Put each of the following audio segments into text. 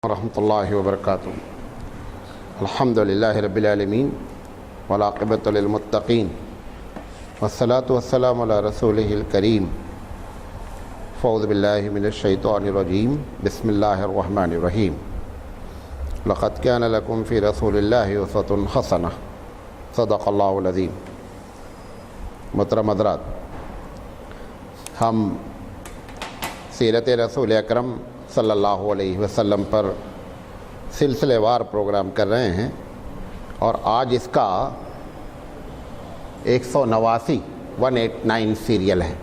ورحمۃ اللہ وبرکاتہ۔ الحمد للہ رب العالمین والعاقبۃ للمتقین والصلاۃ والسلام علی رسولہ الکریم۔ فاعوذ باللہ من الشیطان الرجیم، بسم اللہ الرحمن الرحیم۔ لقد کان لکم فی رسول اللہ اسوۃ حسنہ، صدق اللہ العظیم۔ محترم حضرات، ہم سیرت رسول اکرم صلی اللہ علیہ وسلم پر سلسلے وار پروگرام کر رہے ہیں، اور آج اس کا 189 سیریل ہے۔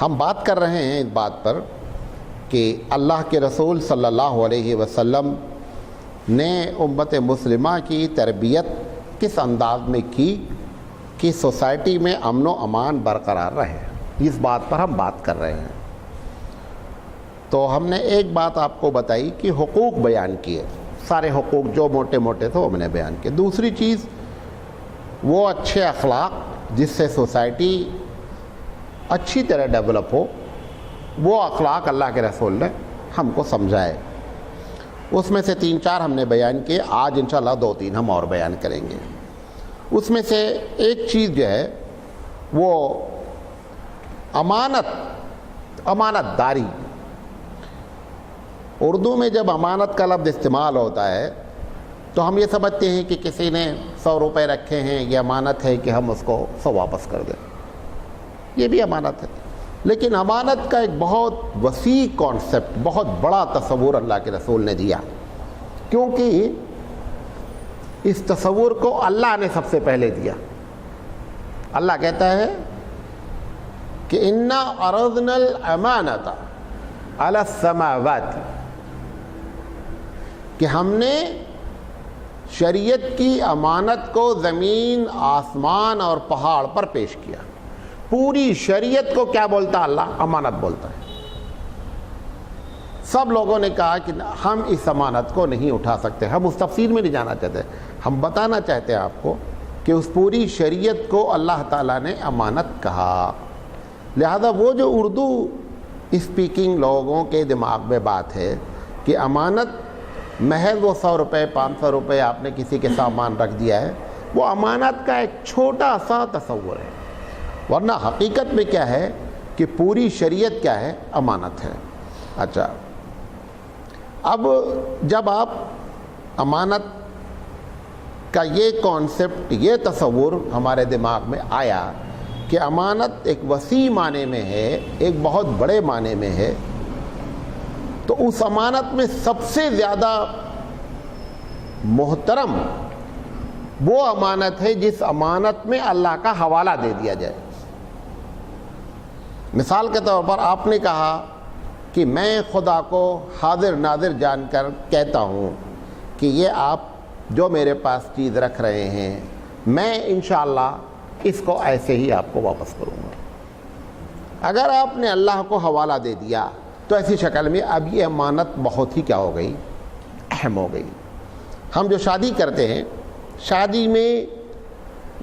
ہم بات کر رہے ہیں اس بات پر کہ اللہ کے رسول صلی اللہ علیہ وسلم نے امت مسلمہ کی تربیت کس انداز میں کی کہ سوسائٹی میں امن و امان برقرار رہے، اس بات پر ہم بات کر رہے ہیں۔ تو ہم نے ایک بات آپ کو بتائی کہ حقوق بیان کیے، سارے حقوق جو موٹے موٹے تھے وہ ہم نے بیان کیے۔ دوسری چیز وہ اچھے اخلاق جس سے سوسائٹی اچھی طرح ڈیولپ ہو، وہ اخلاق اللہ کے رسول نے ہم کو سمجھائے۔ اس میں سے 3-4 ہم نے بیان کیے، آج انشاءاللہ 2-3 ہم اور بیان کریں گے۔ اس میں سے ایک چیز جو ہے وہ امانت داری۔ اردو میں جب امانت کا لفظ استعمال ہوتا ہے تو ہم یہ سمجھتے ہیں کہ کسی نے 100 روپے رکھے ہیں، یہ امانت ہے کہ ہم اس کو 100 واپس کر دیں، یہ بھی امانت ہے۔ لیکن امانت کا ایک بہت وسیع کانسیپٹ، بہت بڑا تصور اللہ کے رسول نے دیا، کیونکہ اس تصور کو اللہ نے سب سے پہلے دیا۔ اللہ کہتا ہے کہ اِنَّا عَرَضْنَا الْأَمَانَةَ عَلَى السَّمَاوَاتِ، کہ ہم نے شریعت کی امانت کو زمین، آسمان اور پہاڑ پر پیش کیا۔ پوری شریعت کو کیا بولتا اللہ؟ امانت بولتا ہے۔ سب لوگوں نے کہا کہ ہم اس امانت کو نہیں اٹھا سکتے، ہم اس تفصیل میں نہیں جانا چاہتے، ہم بتانا چاہتے ہیں آپ کو کہ اس پوری شریعت کو اللہ تعالیٰ نے امانت کہا۔ لہذا وہ جو اردو اسپیکنگ لوگوں کے دماغ میں بات ہے کہ امانت محض وہ 100 روپے 500 روپے آپ نے کسی کے سامان رکھ دیا ہے، وہ امانت کا ایک چھوٹا سا تصور ہے، ورنہ حقیقت میں کیا ہے کہ پوری شریعت کیا ہے؟ امانت ہے۔ اچھا، اب جب آپ امانت کا یہ کانسیپٹ، یہ تصور ہمارے دماغ میں آیا کہ امانت ایک وسیع معنی میں ہے، ایک بہت بڑے معنی میں ہے، تو اس امانت میں سب سے زیادہ محترم وہ امانت ہے جس امانت میں اللہ کا حوالہ دے دیا جائے۔ مثال کے طور پر آپ نے کہا کہ میں خدا کو حاضر ناظر جان کر کہتا ہوں کہ یہ آپ جو میرے پاس چیز رکھ رہے ہیں، میں انشاءاللہ اس کو ایسے ہی آپ کو واپس کروں گا۔ اگر آپ نے اللہ کو حوالہ دے دیا تو ایسی شکل میں اب یہ امانت بہت ہی کیا ہو گئی؟ اہم ہو گئی۔ ہم جو شادی کرتے ہیں، شادی میں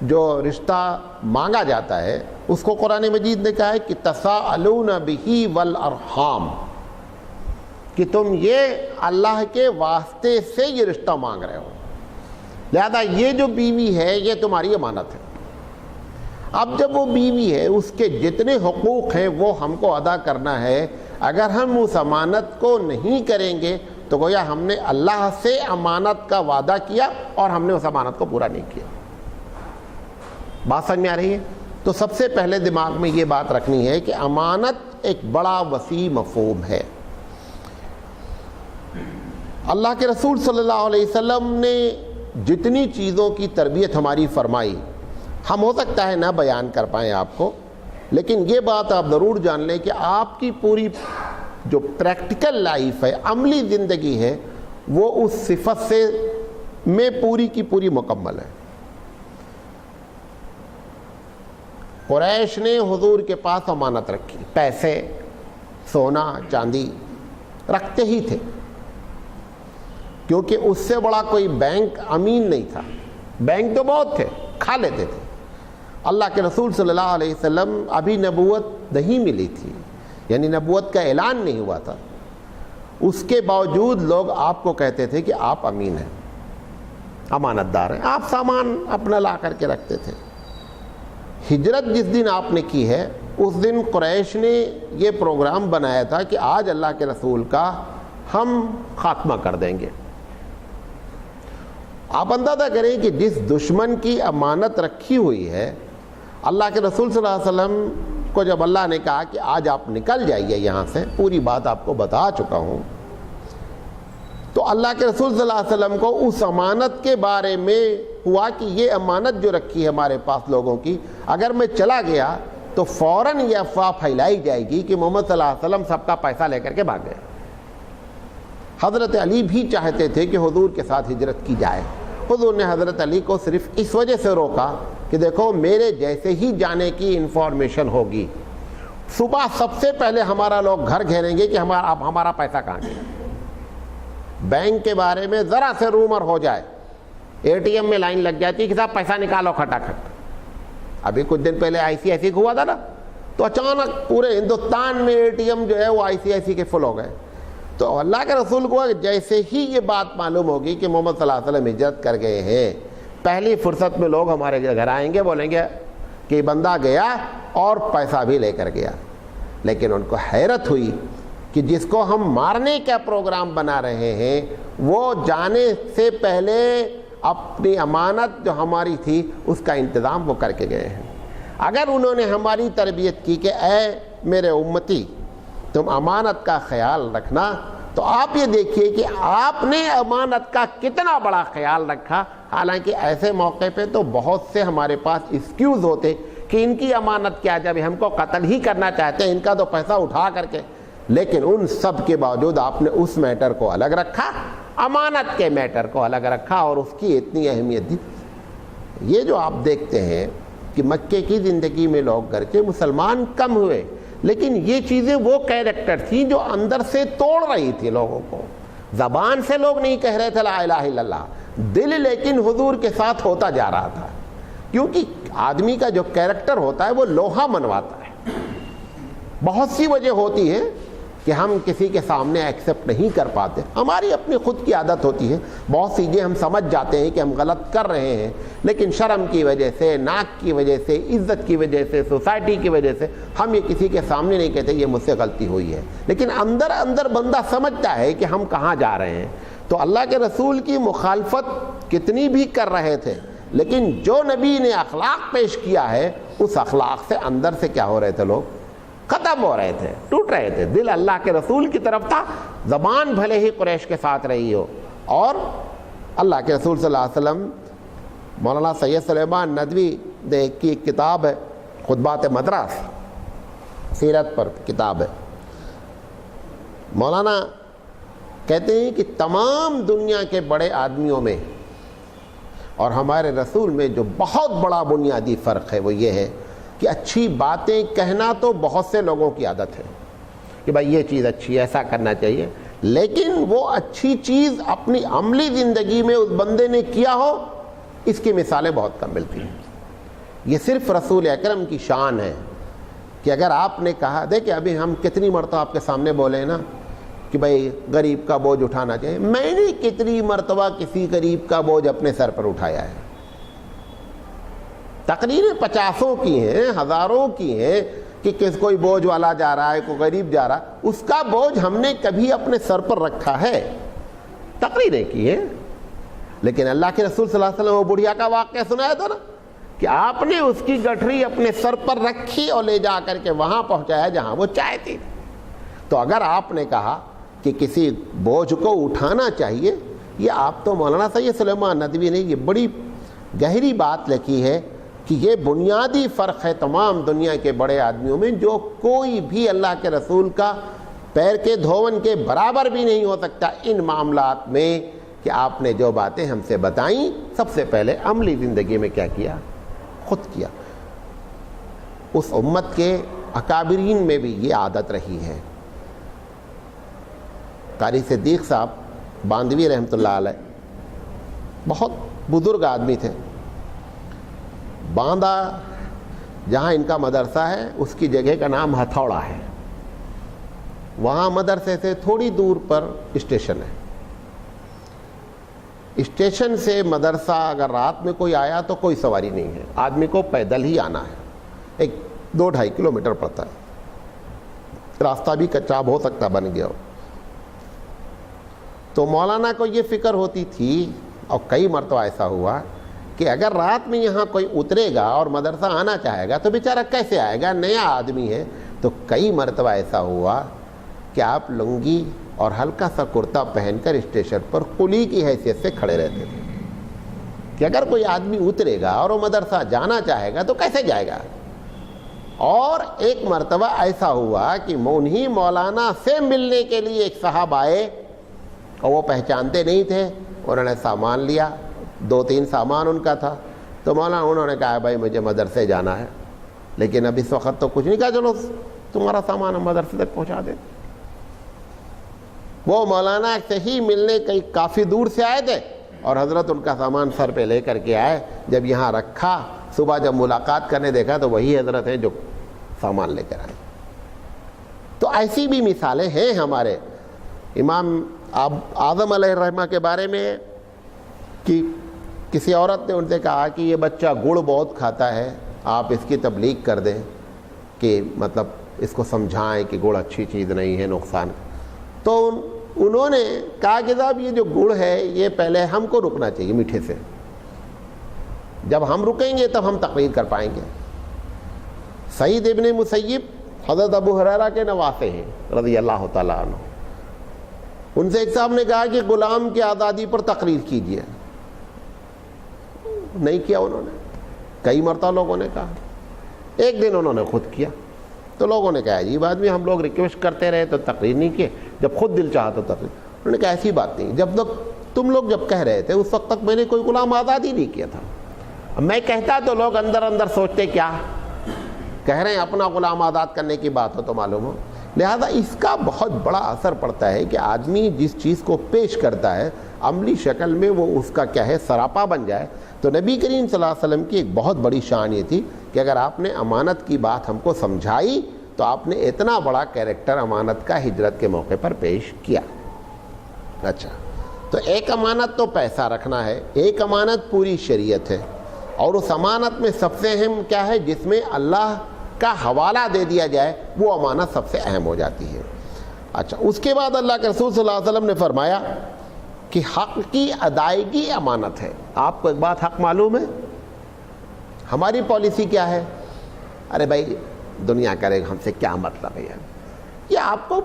جو رشتہ مانگا جاتا ہے اس کو قرآن مجید نے کہا ہے کہ تساءلون بہ والارحام، کہ تم یہ اللہ کے واسطے سے یہ رشتہ مانگ رہے ہو، لہذا یہ جو بیوی ہے یہ تمہاری امانت ہے۔ اب جب وہ بیوی ہے، اس کے جتنے حقوق ہیں وہ ہم کو ادا کرنا ہے۔ اگر ہم اس امانت کو نہیں کریں گے تو گویا ہم نے اللہ سے امانت کا وعدہ کیا اور ہم نے اس امانت کو پورا نہیں کیا۔ بات سمجھ میں آ رہی ہے؟ تو سب سے پہلے دماغ میں یہ بات رکھنی ہے کہ امانت ایک بڑا وسیع مفہوم ہے۔ اللہ کے رسول صلی اللہ علیہ وسلم نے جتنی چیزوں کی تربیت ہماری فرمائی، ہم ہو سکتا ہے نہ بیان کر پائیں آپ کو، لیکن یہ بات آپ ضرور جان لیں کہ آپ کی پوری جو پریکٹیکل لائف ہے، عملی زندگی ہے، وہ اس صفت سے میں پوری کی پوری مکمل ہے۔ قریش نے حضور کے پاس امانت رکھی، پیسے، سونا چاندی رکھتے ہی تھے، کیونکہ اس سے بڑا کوئی بینک امین نہیں تھا۔ بینک تو بہت تھے، کھا لیتے تھے۔ اللہ کے رسول صلی اللہ علیہ وسلم ابھی نبوت نہیں ملی تھی، یعنی نبوت کا اعلان نہیں ہوا تھا۔ اس کے باوجود لوگ آپ کو کہتے تھے کہ آپ امین ہیں، امانت دار ہیں، آپ سامان اپنا لا کر کے رکھتے تھے۔ ہجرت جس دن آپ نے کی ہے اس دن قریش نے یہ پروگرام بنایا تھا کہ آج اللہ کے رسول کا ہم خاتمہ کر دیں گے۔ آپ اندازہ کریں کہ جس دشمن کی امانت رکھی ہوئی ہے، اللہ کے رسول صلی اللہ علیہ وسلم کو جب اللہ نے کہا کہ آج آپ نکل جائیے یہاں سے، پوری بات آپ کو بتا چکا ہوں، تو اللہ کے رسول صلی اللہ علیہ وسلم کو اس امانت کے بارے میں ہوا کہ یہ امانت جو رکھی ہے ہمارے پاس لوگوں کی، اگر میں چلا گیا تو فوراً یہ افواہ پھیلائی جائے گی کہ محمد صلی اللہ علیہ وسلم سب کا پیسہ لے کر کے بھاگ گئے۔ حضرت علی بھی چاہتے تھے کہ حضور کے ساتھ ہجرت کی جائے۔ حضور نے حضرت علی کو صرف اس وجہ سے روکا کہ دیکھو میرے جیسے ہی جانے کی انفارمیشن ہوگی، صبح سب سے پہلے ہمارا لوگ گھر گھیریں گے کہ ہمارا پیسہ کہاں گیا۔ بینک کے بارے میں ذرا سے رومر ہو جائے، اے ٹی ایم میں لائن لگ جاتی کہ صاحب پیسہ نکالو کھٹاکھٹ۔ ابھی کچھ دن پہلے آئی سی آئی سی ہوا تھا نا، تو اچانک پورے ہندوستان میں اے ٹی ایم جو ہے وہ آئی سی آئی سی کے فل ہو گئے۔ تو اللہ کے رسول کو جیسے ہی یہ بات معلوم ہوگی کہ محمد صلی اللہ علیہ وسلم ہجرت کر گئے ہیں، پہلی فرصت میں لوگ ہمارے گھر آئیں گے، بولیں گے کہ بندہ گیا اور پیسہ بھی لے کر گیا۔ لیکن ان کو حیرت ہوئی کہ جس کو ہم مارنے کا پروگرام بنا رہے ہیں وہ جانے سے پہلے اپنی امانت جو ہماری تھی اس کا انتظام وہ کر کے گئے ہیں۔ اگر انہوں نے ہماری تربیت کی کہ اے میرے امتی تم امانت کا خیال رکھنا، تو آپ یہ دیکھیے کہ آپ نے امانت کا کتنا بڑا خیال رکھا۔ حالانکہ ایسے موقع پہ تو بہت سے ہمارے پاس ایکسکیوز ہوتے کہ ان کی امانت کیا، جب ہم کو قتل ہی کرنا چاہتے ہیں، ان کا تو پیسہ اٹھا کر کے۔ لیکن ان سب کے باوجود آپ نے اس میٹر کو الگ رکھا، امانت کے میٹر کو الگ رکھا اور اس کی اتنی اہمیت دی۔ یہ جو آپ دیکھتے ہیں کہ مکے کی زندگی میں لوگ گرچہ مسلمان کم ہوئے، لیکن یہ چیزیں وہ کیریکٹر تھیں جو اندر سے توڑ رہی تھی لوگوں کو۔ زبان سے لوگ نہیں کہہ رہے تھے لا الہ الا اللہ، دل لیکن حضور کے ساتھ ہوتا جا رہا تھا، کیونکہ آدمی کا جو کیریکٹر ہوتا ہے وہ لوہا منواتا ہے۔ بہت سی وجہ ہوتی ہے کہ ہم کسی کے سامنے ایکسیپٹ نہیں کر پاتے، ہماری اپنی خود کی عادت ہوتی ہے، بہت سی چیزیں ہم سمجھ جاتے ہیں کہ ہم غلط کر رہے ہیں، لیکن شرم کی وجہ سے، ناک کی وجہ سے، عزت کی وجہ سے، سوسائٹی کی وجہ سے ہم یہ کسی کے سامنے نہیں کہتے یہ مجھ سے غلطی ہوئی ہے، لیکن اندر اندر بندہ سمجھتا ہے کہ ہم کہاں جا رہے ہیں۔ تو اللہ کے رسول کی مخالفت کتنی بھی کر رہے تھے، لیکن جو نبی نے اخلاق پیش کیا ہے اس اخلاق سے اندر سے کیا ہو رہے تھے، لوگ ختم ہو رہے تھے، ٹوٹ رہے تھے۔ دل اللہ کے رسول کی طرف تھا، زبان بھلے ہی قریش کے ساتھ رہی ہو۔ اور اللہ کے رسول صلی اللہ علیہ وسلم، مولانا سید سلیمان ندوی نے کی ایک کتاب ہے خطبات مدرس، سیرت پر کتاب ہے۔ مولانا کہتے ہیں کہ تمام دنیا کے بڑے آدمیوں میں اور ہمارے رسول میں جو بہت بڑا بنیادی فرق ہے وہ یہ ہے کہ اچھی باتیں کہنا تو بہت سے لوگوں کی عادت ہے کہ بھائی یہ چیز اچھی ہے، ایسا کرنا چاہیے، لیکن وہ اچھی چیز اپنی عملی زندگی میں اس بندے نے کیا ہو، اس کی مثالیں بہت کم ملتی ہیں۔ یہ صرف رسول اکرم کی شان ہے کہ اگر آپ نے کہا، دیکھیں ابھی ہم کتنی مرتبہ آپ کے سامنے بولے ہیں نا کہ بھائی غریب کا بوجھ اٹھانا چاہیے، میں نے کتنی مرتبہ کسی غریب کا بوجھ اپنے سر پر اٹھایا ہے؟ تقریریں 50 کی ہیں، ہزاروں کی ہیں کہ کوئی بوجھ والا جا رہا ہے، کوئی غریب جا رہا ہے، اس کا بوجھ ہم نے کبھی اپنے سر پر رکھا ہے؟ تقریریں کی ہیں، لیکن اللہ کے رسول صلی اللہ علیہ وسلم وہ بڑھیا کا واقعہ سنایا تھا نا کہ آپ نے اس کی گٹھری اپنے سر پر رکھی اور لے جا کر کے وہاں پہنچایا جہاں وہ چاہتی تھی۔ تو اگر آپ نے کہا کہ کسی بوجھ کو اٹھانا چاہیے، یہ آپ تو مولانا سید سلیمان ندوی نے یہ بڑی گہری بات لکھی ہے کہ یہ بنیادی فرق ہے تمام دنیا کے بڑے آدمیوں میں، جو کوئی بھی اللہ کے رسول کا پیر کے دھون کے برابر بھی نہیں ہو سکتا ان معاملات میں، کہ آپ نے جو باتیں ہم سے بتائیں سب سے پہلے عملی زندگی میں کیا کیا، خود کیا۔ اس امت کے اکابرین میں بھی یہ عادت رہی ہے۔ قاری صدیق صاحب باندھوی رحمۃ اللہ علیہ بہت بزرگ آدمی تھے۔ باندھا جہاں ان کا مدرسہ ہے اس کی جگہ کا نام ہتھوڑا ہے۔ وہاں مدرسے سے تھوڑی دور پر اسٹیشن ہے. اسٹیشن سے مدرسہ اگر رات میں کوئی آیا تو کوئی سواری نہیں ہے, آدمی کو پیدل ہی آنا ہے. ایک 2-2.5 کلومیٹر پڑتا ہے, راستہ بھی کچا ہو سکتا بن گیا ہو. تو مولانا کو یہ فکر ہوتی تھی, اور کئی مرتبہ ایسا ہوا کہ اگر رات میں یہاں کوئی اترے گا اور مدرسہ آنا چاہے گا تو بیچارہ کیسے آئے گا, نیا آدمی ہے. تو کئی مرتبہ ایسا ہوا کہ آپ لنگی اور ہلکا سا کرتا پہن کر اسٹیشن پر قلی کی حیثیت سے کھڑے رہتے تھے کہ اگر کوئی آدمی اترے گا اور وہ مدرسہ جانا چاہے گا تو کیسے جائے گا. اور ایک مرتبہ ایسا ہوا کہ انہی مولانا سے ملنے کے لیے ایک صاحب آئے, اور وہ پہچانتے نہیں تھے. انہوں نے سامان لیا, 2-3 سامان ان کا تھا. تو مولانا انہوں نے کہا بھائی مجھے مدرسے جانا ہے, لیکن اب اس وقت تو کچھ نہیں. کہا چلو تمہارا سامان ہم مدرسے تک پہنچا دیں. وہ مولانا سے ہی ملنے کافی دور سے آئے تھے, اور حضرت ان کا سامان سر پہ لے کر کے آئے. جب یہاں رکھا, صبح جب ملاقات کرنے دیکھا تو وہی حضرت ہیں جو سامان لے کر آئے. تو ایسی بھی مثالیں ہیں ہمارے. امام اعظم علیہ الرحمہ کے بارے میں کہ کسی عورت نے ان سے کہا کہ یہ بچہ گڑ بہت کھاتا ہے, آپ اس کی تبلیغ کر دیں, کہ مطلب اس کو سمجھائیں کہ گڑ اچھی چیز نہیں ہے, نقصان. تو انہوں نے کہا کہ صاحب یہ جو گڑ ہے یہ پہلے ہم کو رکنا چاہیے میٹھے سے, جب ہم رکیں گے تب ہم تقریر کر پائیں گے. سعید ابن مسیب حضرت ابو ہریرہ کے نواسے ہیں رضی اللہ تعالیٰ عنہ. ان سے ایک صاحب نے کہا کہ غلام کی آزادی پر تقریر کیجیے. نہیں کیا انہوں نے. کئی مرتبہ لوگوں نے کہا, ایک دن انہوں نے خود کیا. تو لوگوں نے کہا عجیب آدمی, ہم لوگ ریکویسٹ کرتے رہے تو تقریر نہیں کیے, جب خود دل چاہا تو تقریر. انہوں نے کہا ایسی بات نہیں, جب تک تم لوگ جب کہہ رہے تھے اس وقت تک میں نے کوئی غلام آزاد ہی نہیں کیا تھا. میں کہتا تو لوگ اندر اندر سوچتے کیا کہہ رہے ہیں, اپنا غلام آزاد کرنے کی بات ہو تو معلوم ہو. لہذا اس کا بہت بڑا اثر پڑتا ہے کہ آدمی جس چیز کو پیش کرتا ہے عملی شکل میں وہ اس کا کیا ہے سراپا بن جائے. تو نبی کریم صلی اللہ علیہ وسلم کی ایک بہت بڑی شان یہ تھی کہ اگر آپ نے امانت کی بات ہم کو سمجھائی تو آپ نے اتنا بڑا کیریکٹر امانت کا ہجرت کے موقع پر پیش کیا. اچھا, تو ایک امانت تو پیسہ رکھنا ہے, ایک امانت پوری شریعت ہے, اور اس امانت میں سب سے اہم کیا ہے, جس میں اللہ کا حوالہ دے دیا جائے, وہ امانت سب سے اہم ہو جاتی ہے. اچھا, اس کے بعد اللہ کے رسول صلی اللہ علیہ وسلم نے فرمایا کہ حق کی ادائیگی امانت ہے. آپ کو ایک بات حق معلوم ہے, ہماری پالیسی کیا ہے, ارے بھائی دنیا کرے ہم سے کیا مطلب ہے. یہ آپ کو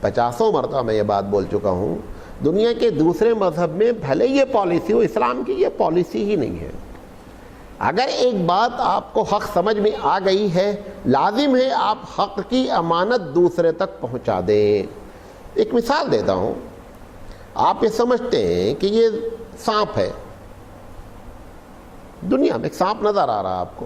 50 مرتبہ میں یہ بات بول چکا ہوں, دنیا کے دوسرے مذہب میں بھلے یہ پالیسی ہو, اسلام کی یہ پالیسی ہی نہیں ہے. اگر ایک بات آپ کو حق سمجھ میں آ گئی ہے, لازم ہے آپ حق کی امانت دوسرے تک پہنچا دیں. ایک مثال دیتا ہوں, آپ یہ سمجھتے ہیں کہ یہ سانپ ہے, دنیا میں ایک سانپ نظر آ رہا ہے آپ کو,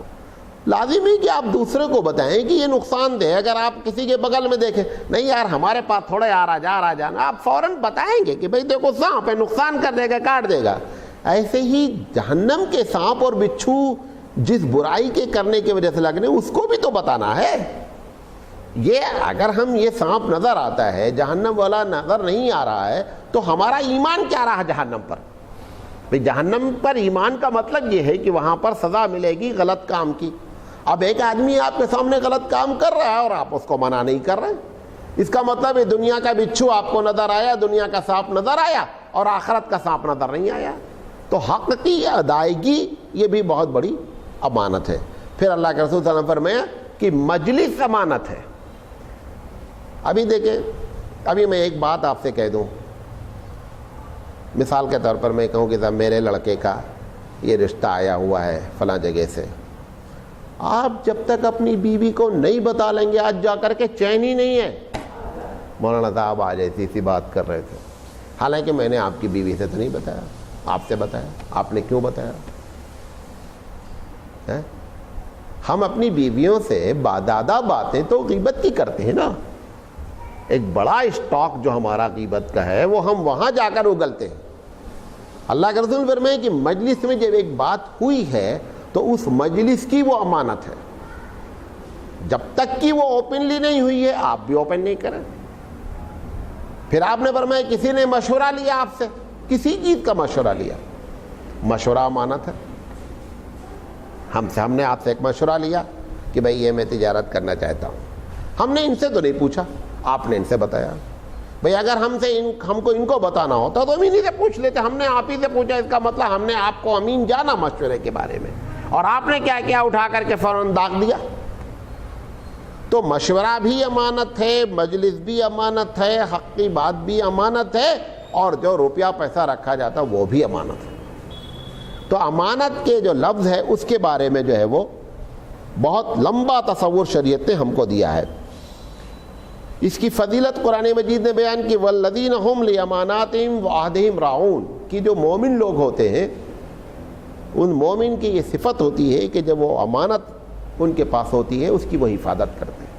لازم ہے کہ آپ دوسرے کو بتائیں کہ یہ نقصان دہ. اگر آپ کسی کے بغل میں دیکھیں, نہیں یار ہمارے پاس تھوڑا آ رہا جانا, آپ فوراً بتائیں گے کہ بھئی دیکھو سانپ ہے, نقصان کر دے گا, کاٹ دے گا. ایسے ہی جہنم کے سانپ اور بچھو جس برائی کے کرنے کی وجہ سے لگنے, اس کو بھی تو بتانا ہے. یہ اگر ہم یہ سانپ نظر آتا ہے, جہنم والا نظر نہیں آ رہا ہے, تو ہمارا ایمان کیا رہا جہنم پر. جہنم پر ایمان کا مطلب یہ ہے کہ وہاں پر سزا ملے گی غلط کام کی. اب ایک آدمی آپ کے سامنے غلط کام کر رہا ہے اور آپ اس کو منع نہیں کر رہے, اس کا مطلب ہے دنیا کا بچھو آپ کو نظر آیا, دنیا کا سانپ نظر آیا, اور آخرت کا سانپ نظر نہیں آیا. تو حق کی ادائیگی یہ بھی بہت بڑی امانت ہے. پھر اللہ کے رسول صلی اللہ علیہ وسلم فرمایا کہ مجلس امانت ہے. ابھی دیکھیں, ابھی میں ایک بات آپ سے کہہ دوں, مثال کے طور پر میں کہوں کہ صاحب میرے لڑکے کا یہ رشتہ آیا ہوا ہے فلاں جگہ سے, آپ جب تک اپنی بیوی کو نہیں بتا لیں گے آج جا کر کے چین ہی نہیں ہے. مولانا صاحب آج ایسی سی بات کر رہے تھے, حالانکہ میں نے آپ کی بیوی سے تو نہیں بتایا, آپ سے بتایا. آپ نے کیوں بتایا؟ ہم اپنی بیویوں سے بادادہ باتیں تو غیبت کی کرتے ہیں نا. ایک بڑا اسٹاک جو ہمارا غیبت کا ہے وہ ہم وہاں جا کر اگلتے ہیں. اللہ کے رسول فرمائے کہ مجلس میں جب ایک بات ہوئی ہے تو اس مجلس کی وہ امانت ہے. جب تک کہ وہ اوپنلی نہیں ہوئی ہے آپ بھی اوپن نہیں کریں. پھر آپ نے فرمایا کسی نے مشورہ لیا آپ سے، کسی چیز کا مشورہ لیا، مشورہ امانت ہے. ہم نے آپ سے ایک مشورہ لیا کہ بھائی یہ میں تجارت کرنا چاہتا ہوں، ہم نے ان سے تو نہیں پوچھا، آپ نے ان سے بتایا. بھئی اگر ہم کو ان کو بتانا ہوتا تو ہم انہی سے پوچھ لیتے، ہم نے آپ ہی سے پوچھا، اس کا مطلب ہم نے آپ کو امین جانا مشورے کے بارے میں، اور آپ نے کیا کیا، اٹھا کر کے فوراً داغ دیا. تو مشورہ بھی امانت ہے، مجلس بھی امانت ہے، حق کی بات بھی امانت ہے، اور جو روپیہ پیسہ رکھا جاتا وہ بھی امانت ہے. تو امانت کے جو لفظ ہے اس کے بارے میں جو ہے وہ بہت لمبا تصور شریعت نے ہم کو دیا ہے. اس کی فضیلت قرآن مجید نے بیان کی، والذین هم لاماناتہم وعہدہم راعون، کہ جو مومن لوگ ہوتے ہیں ان مومن کی یہ صفت ہوتی ہے کہ جب وہ امانت ان کے پاس ہوتی ہے اس کی وہ حفاظت کرتے ہیں.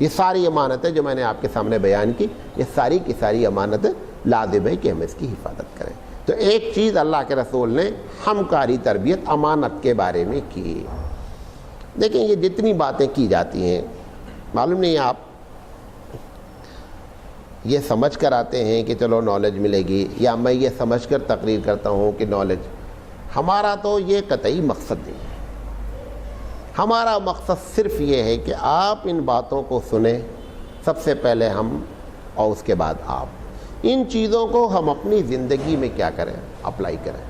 یہ ساری امانتیں جو میں نے آپ کے سامنے بیان کی، یہ ساری کی ساری امانتیں لازم ہے کہ ہم اس کی حفاظت کریں. تو ایک چیز اللہ کے رسول نے ہمکاری تربیت امانت کے بارے میں کی. دیکھیں یہ جتنی باتیں کی جاتی ہیں، معلوم نہیں آپ یہ سمجھ کر آتے ہیں کہ چلو نالج ملے گی، یا میں یہ سمجھ کر تقریر کرتا ہوں کہ نالج، ہمارا تو یہ قطعی مقصد نہیں ہے. ہمارا مقصد صرف یہ ہے کہ آپ ان باتوں کو سنیں، سب سے پہلے ہم اور اس کے بعد آپ. ان چیزوں کو ہم اپنی زندگی میں کیا کریں، اپلائی کریں.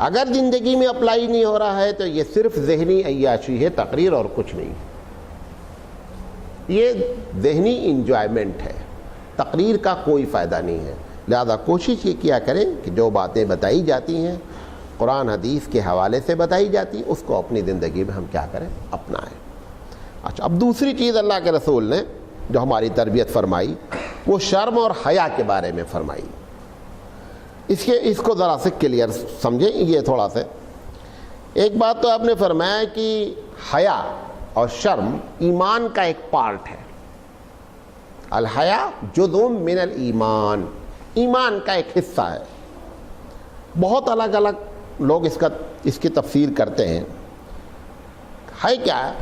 اگر زندگی میں اپلائی نہیں ہو رہا ہے تو یہ صرف ذہنی عیاشی ہے، تقریر اور کچھ نہیں. یہ ذہنی انجوائمنٹ ہے، تقریر کا کوئی فائدہ نہیں ہے. لہذا کوشش یہ کیا کریں کہ جو باتیں بتائی جاتی ہیں قرآن حدیث کے حوالے سے بتائی جاتی ہیں اس کو اپنی زندگی میں ہم کیا کریں، اپنائیں. اچھا، اب دوسری چیز اللہ کے رسول نے جو ہماری تربیت فرمائی وہ شرم اور حیا کے بارے میں فرمائی. اس کو ذرا سے کلیئر سمجھیں. یہ تھوڑا سا ایک بات تو آپ نے فرمایا کہ حیا اور شرم ایمان کا ایک پارٹ ہے. الحیا جزء من الایمان، ایمان کا ایک حصہ ہے. بہت الگ الگ لوگ اس کی تفسیر کرتے ہیں. ہے کیا ہے،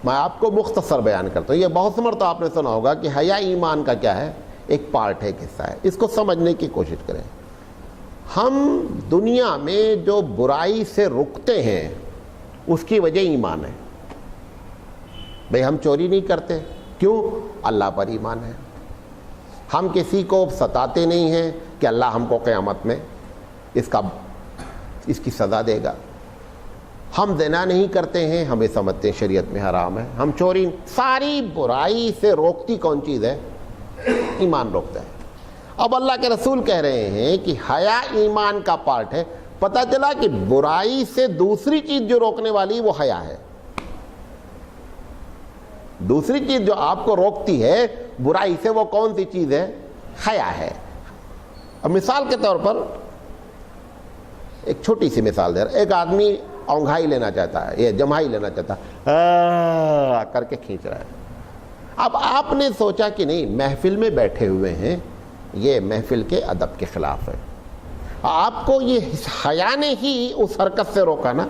میں آپ کو مختصر بیان کرتا ہوں. یہ بہت سی مرتبہ آپ نے سنا ہوگا کہ حیا ایمان کا کیا ہے، ایک پارٹ ہے، ایک حصہ ہے. اس کو سمجھنے کی کوشش کریں. ہم دنیا میں جو برائی سے رکتے ہیں اس کی وجہ ایمان ہے. بھئی ہم چوری نہیں کرتے، کیوں؟ اللہ پر ایمان ہے. ہم کسی کو ستاتے نہیں ہیں کہ اللہ ہم کو قیامت میں اس کی سزا دے گا. ہم زنا نہیں کرتے ہیں، ہمیں سمجھتے ہیں شریعت میں حرام ہے. ہم چوری، ساری برائی سے روکتی کون چیز ہے؟ ایمان روکتا ہے. اب اللہ کے رسول کہہ رہے ہیں کہ حیا ایمان کا پارٹ ہے. پتہ چلا کہ برائی سے دوسری چیز جو روکنے والی وہ حیا ہے. دوسری چیز جو آپ کو روکتی ہے برائی سے وہ کون سی چیز ہے؟ حیا ہے. اب مثال کے طور پر ایک چھوٹی سی مثال دے رہا. ایک آدمی اونگھائی لینا چاہتا ہے، یہ جمہائی لینا چاہتا ہے، کر کے کھینچ رہا ہے. اب آپ نے سوچا کہ نہیں، محفل میں بیٹھے ہوئے ہیں، یہ محفل کے ادب کے خلاف ہے. آپ کو یہ حیا نے ہی اس حرکت سے روکا نا.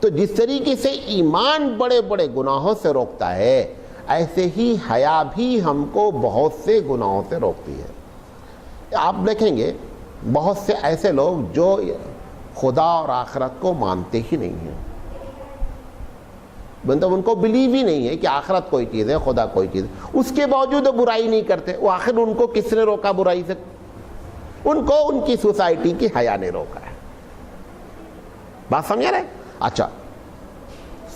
تو جس طریقے سے ایمان بڑے بڑے گناہوں سے روکتا ہے، ایسے ہی حیا بھی ہم کو بہت سے گناہوں سے روکتی ہے. آپ دیکھیں گے بہت سے ایسے لوگ جو خدا اور آخرت کو مانتے ہی نہیں ہیں، مطلب ان کو بلیو ہی نہیں ہے کہ آخرت کوئی چیز ہے، خدا کوئی چیز ہے. اس کے باوجود وہ برائی نہیں کرتے. وہ آخر ان کو کس نے روکا برائی سے؟ ان کو ان کی سوسائٹی کی حیا نے روکا ہے. بات سمجھ رہے؟ اچھا،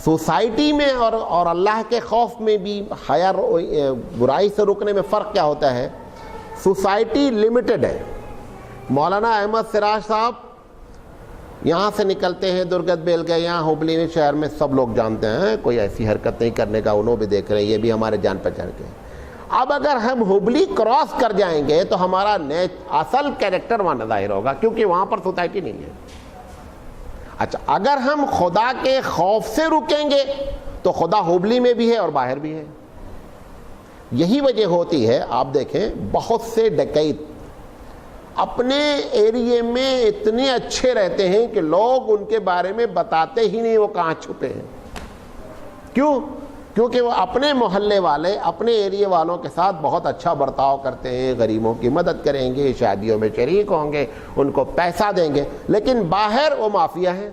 سوسائٹی میں اور اللہ کے خوف میں بھی حیا برائی سے رکنے میں فرق کیا ہوتا ہے؟ سوسائٹی لمیٹڈ ہے. مولانا احمد سراج صاحب یہاں سے نکلتے ہیں درگت بیل کے، یہاں ہبلی میں شہر میں سب لوگ جانتے ہیں، کوئی ایسی حرکت نہیں کرنے کا، انہوں بھی دیکھ رہے ہیں، یہ بھی ہمارے جان پہچان کے. اب اگر ہم ہبلی کراس کر جائیں گے تو ہمارا اصل کیریکٹر وہاں ظاہر ہوگا، کیونکہ وہاں پر سوسائٹی نہیں ہے. اچھا، اگر ہم خدا کے خوف سے رکیں گے تو خدا ہبلی میں بھی ہے اور باہر بھی ہے. یہی وجہ ہوتی ہے، آپ دیکھیں بہت سے ڈکیت اپنے ایریے میں اتنے اچھے رہتے ہیں کہ لوگ ان کے بارے میں بتاتے ہی نہیں وہ کہاں چھپے ہیں. کیوں؟ کیونکہ وہ اپنے محلے والے، اپنے ایریے والوں کے ساتھ بہت اچھا برتاؤ کرتے ہیں، غریبوں کی مدد کریں گے، شادیوں میں شریک ہوں گے، ان کو پیسہ دیں گے، لیکن باہر وہ مافیا ہیں۔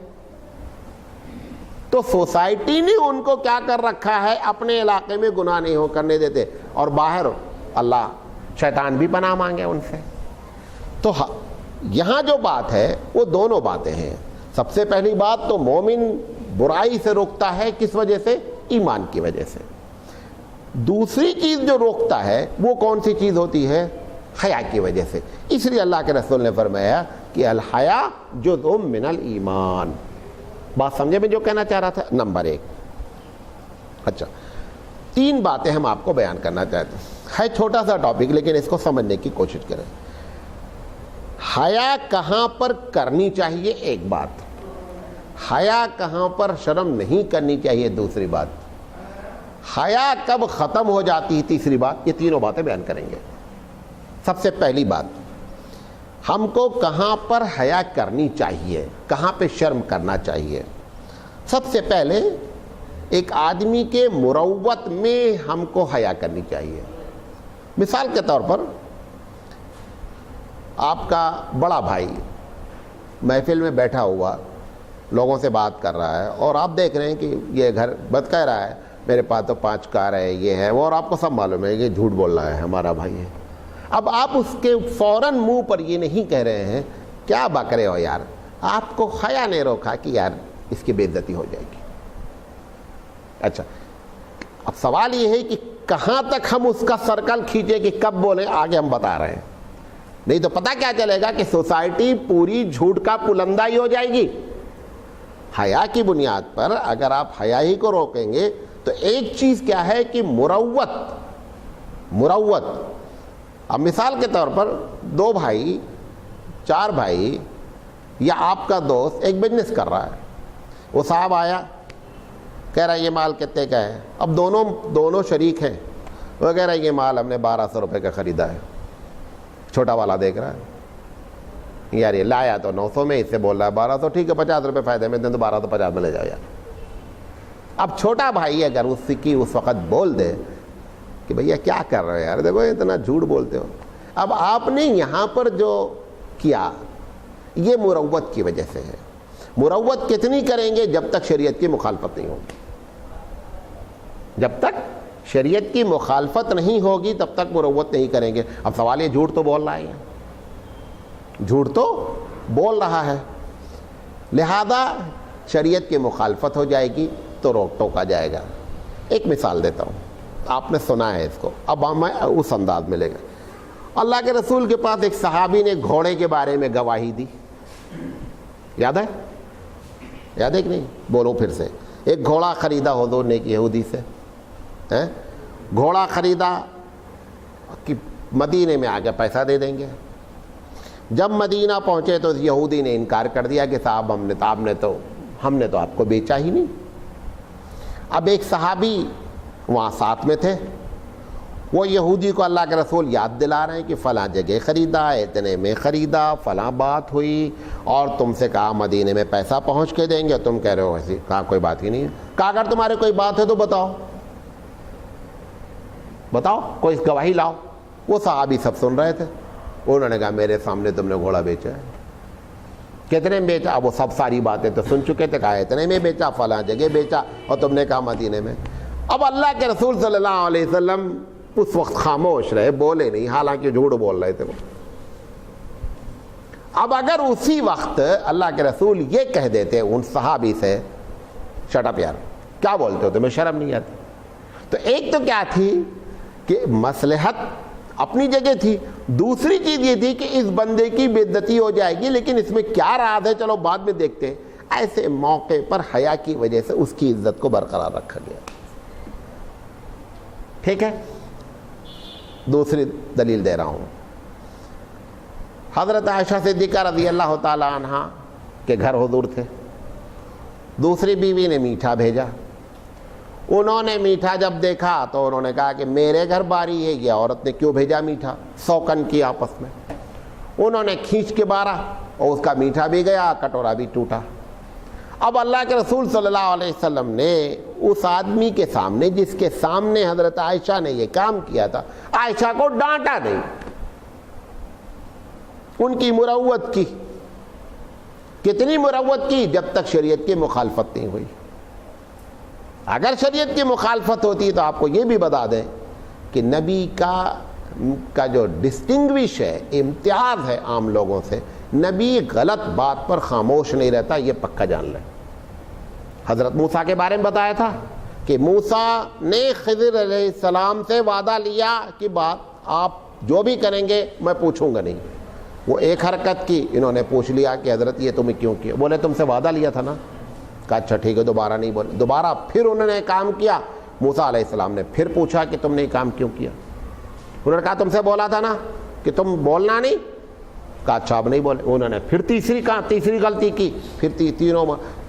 تو سوسائٹی نے ان کو کیا کر رکھا ہے، اپنے علاقے میں گناہ نہیں کرنے دیتے، اور باہر اللہ شیطان بھی پناہ مانگے ان سے۔ تو یہاں جو بات ہے وہ دونوں باتیں ہیں۔ سب سے پہلی بات تو مومن برائی سے روکتا ہے، کس وجہ سے؟ ایمان کی وجہ سے۔ دوسری چیز جو روکتا ہے وہ کون سی چیز ہوتی ہے؟ حیا کی وجہ سے۔ اس لیے اللہ کے رسول نے فرمایا کہ الحیا جزء من الایمان۔ بات سمجھے میں جو کہنا چاہ رہا تھا؟ نمبر 1۔ اچھا، 3 باتیں ہم آپ کو بیان کرنا چاہتے ہیں۔ ہے چھوٹا سا ٹاپک، لیکن اس کو سمجھنے کی کوشش کریں۔ حیا کہاں پر کرنی چاہیے؟ ایک بات۔ حیا کہاں پر شرم نہیں کرنی چاہیے؟ دوسری بات۔ حیا کب ختم ہو جاتی ہے؟ تیسری بات۔ یہ تینوں باتیں بیان کریں گے۔ سب سے پہلی بات، ہم کو کہاں پر حیا کرنی چاہیے، کہاں پہ شرم کرنا چاہیے؟ سب سے پہلے ایک آدمی کے مروت میں ہم کو حیا کرنی چاہیے۔ مثال کے طور پر آپ کا بڑا بھائی محفل میں بیٹھا ہوا لوگوں سے بات کر رہا ہے، اور آپ دیکھ رہے ہیں کہ یہ گھر بت کہہ رہا ہے میرے پاس تو 5 کار ہے، یہ ہے وہ، اور آپ کو سب معلوم ہے کہ جھوٹ بول رہا ہے، ہمارا بھائی ہے۔ اب آپ اس کے فوراً منہ پر یہ نہیں کہہ رہے ہیں کیا بک رہے ہو یار، آپ کو حیا نے روکا کہ یار اس کی بے عزتی ہو جائے گی۔ اچھا، اب سوال یہ ہے کہ کہاں تک ہم اس کا سرکل کھینچے کہ کب بولیں؟ آگے ہم بتا رہے ہیں، نہیں تو پتہ کیا چلے گا کہ سوسائٹی پوری جھوٹ کا پلندہ ہی ہو جائے گی۔ حیا کی بنیاد پر اگر آپ حیا ہی کو روکیں گے تو ایک چیز کیا ہے کہ مروت۔ اب مثال کے طور پر 2 بھائی، 4 بھائی، یا آپ کا دوست ایک بزنس کر رہا ہے، وہ صاحب آیا کہہ رہا ہے یہ مال کتنے کا ہے؟ اب دونوں شریک ہیں، وہ کہہ رہا ہے یہ مال ہم نے 1200 روپے کا خریدا ہے۔ چھوٹا والا دیکھ رہا ہے یار یہ لایا تو 900 میں، اس سے بول رہا ہے 1200، ٹھیک ہے 50 روپے فائدے میں دیں تو 1250 میں لے جاؤ یار۔ اب چھوٹا بھائی اگر اس وقت بول دے کہ بھیا کیا کر رہے ہو یار، دیکھو اتنا جھوٹ بولتے ہو، اب آپ نے یہاں پر جو کیا یہ مروت کی وجہ سے ہے۔ مروت کتنی کریں گے؟ جب تک شریعت کی مخالفت نہیں ہوگی۔ جب تک شریعت کی مخالفت نہیں ہوگی تب تک مروت نہیں کریں گے۔ اب سوال یہ جھوٹ تو بول رہا ہے، جھوٹ تو بول رہا ہے، لہذا شریعت کی مخالفت ہو جائے گی تو روک ٹوکا جائے گا۔ ایک مثال دیتا ہوں، آپ نے سنا ہے اس کو، اب ہمیں اس انداز میں لے گا۔ اللہ کے رسول کے پاس ایک صحابی نے گھوڑے کے بارے میں گواہی دی، یاد ہے؟ یاد ہے کہ نہیں؟ بولو پھر سے۔ ایک گھوڑا خریدا حضور نے ایک یہودی سے، گھوڑا خریدا کہ مدینے میں آ کے پیسہ دے دیں گے۔ جب مدینہ پہنچے تو یہودی نے انکار کر دیا کہ صاحب ہم نے تو آپ کو بیچا ہی نہیں۔ اب ایک صحابی وہاں ساتھ میں تھے، وہ یہودی کو اللہ کے رسول یاد دلا رہے ہیں کہ فلاں جگہ خریدا، اتنے میں خریدا، فلاں بات ہوئی، اور تم سے کہا مدینے میں پیسہ پہنچ کے دیں گے، تم کہہ رہے ہو ایسی، کہا کوئی بات ہی نہیں ہے۔ کہا اگر تمہارے کوئی بات ہے تو بتاؤ کوئی گواہی لاؤ۔ وہ صحابی سب سن رہے تھے، انہوں نے کہا میرے سامنے تم نے گھوڑا بیچا ہے۔ کتنے میں بیچا؟ وہ سب ساری باتیں تو سن چکے تھے، کہا اتنے میں بیچا، فلاں جگہ بیچا، اور تم نے کہا مدینے میں۔ اب اللہ کے رسول صلی اللہ علیہ وسلم اس وقت خاموش رہے، بولے نہیں، حالانکہ جھوٹ بول رہے تھے وہ۔ اب اگر اسی وقت اللہ کے رسول یہ کہہ دیتے ان صحابی سے شٹ اپ یار، کیا بولتے ہو، تمہیں شرم نہیں آتی؟ تو ایک تو کیا تھی کہ مصلحت اپنی جگہ تھی، دوسری چیز یہ تھی کہ اس بندے کی بے عزتی ہو جائے گی، لیکن اس میں کیا راز ہے چلو بعد میں دیکھتے ہیں۔ ایسے موقع پر حیا کی وجہ سے اس کی عزت کو برقرار رکھا گیا۔ ٹھیک ہے، دوسری دلیل دے رہا ہوں۔ حضرت عائشہ صدیقہ رضی اللہ تعالی عنہ کے گھر حضور تھے، دوسری بیوی نے میٹھا بھیجا، انہوں نے میٹھا جب دیکھا تو انہوں نے کہا کہ میرے گھر باری ہے، یہ عورت نے کیوں بھیجا میٹھا؟ سوکن کی آپس میں، انہوں نے کھینچ کے مارا اور اس کا میٹھا بھی گیا، کٹورا بھی ٹوٹا۔ اب اللہ کے رسول صلی اللہ علیہ وسلم نے اس آدمی کے سامنے جس کے سامنے حضرت عائشہ نے یہ کام کیا تھا، عائشہ کو ڈانٹا نہیں، ان کی مروت کی. کتنی مروت کی؟ جب تک شریعت کی مخالفت نہیں ہوئی. اگر شریعت کی مخالفت ہوتی تو آپ کو یہ بھی بتا دیں کہ نبی کا جو ڈسٹنگوش ہے، امتیاز ہے عام لوگوں سے، نبی غلط بات پر خاموش نہیں رہتا، یہ پکا جان لیں. حضرت موسیٰ کے بارے میں بتایا تھا کہ موسیٰ نے خضر علیہ السلام سے وعدہ لیا کہ بات آپ جو بھی کریں گے میں پوچھوں گا نہیں. وہ ایک حرکت کی، انہوں نے پوچھ لیا کہ حضرت یہ تمہیں کیوں کیا؟ بولے تم سے وعدہ لیا تھا نا. کہا اچھا ٹھیک ہے، دوبارہ نہیں بولے. دوبارہ پھر انہوں نے کام کیا. موسیٰ علیہ السلام نے پھر پوچھا کہ تم نے یہ کام کیوں کیا؟ انہوں نے کہا تم سے بولا تھا نا کہ تم بولنا نہیں. کہا اچھا اب نہیں بولے. انہوں نے پھر تیسری غلطی کی. پھر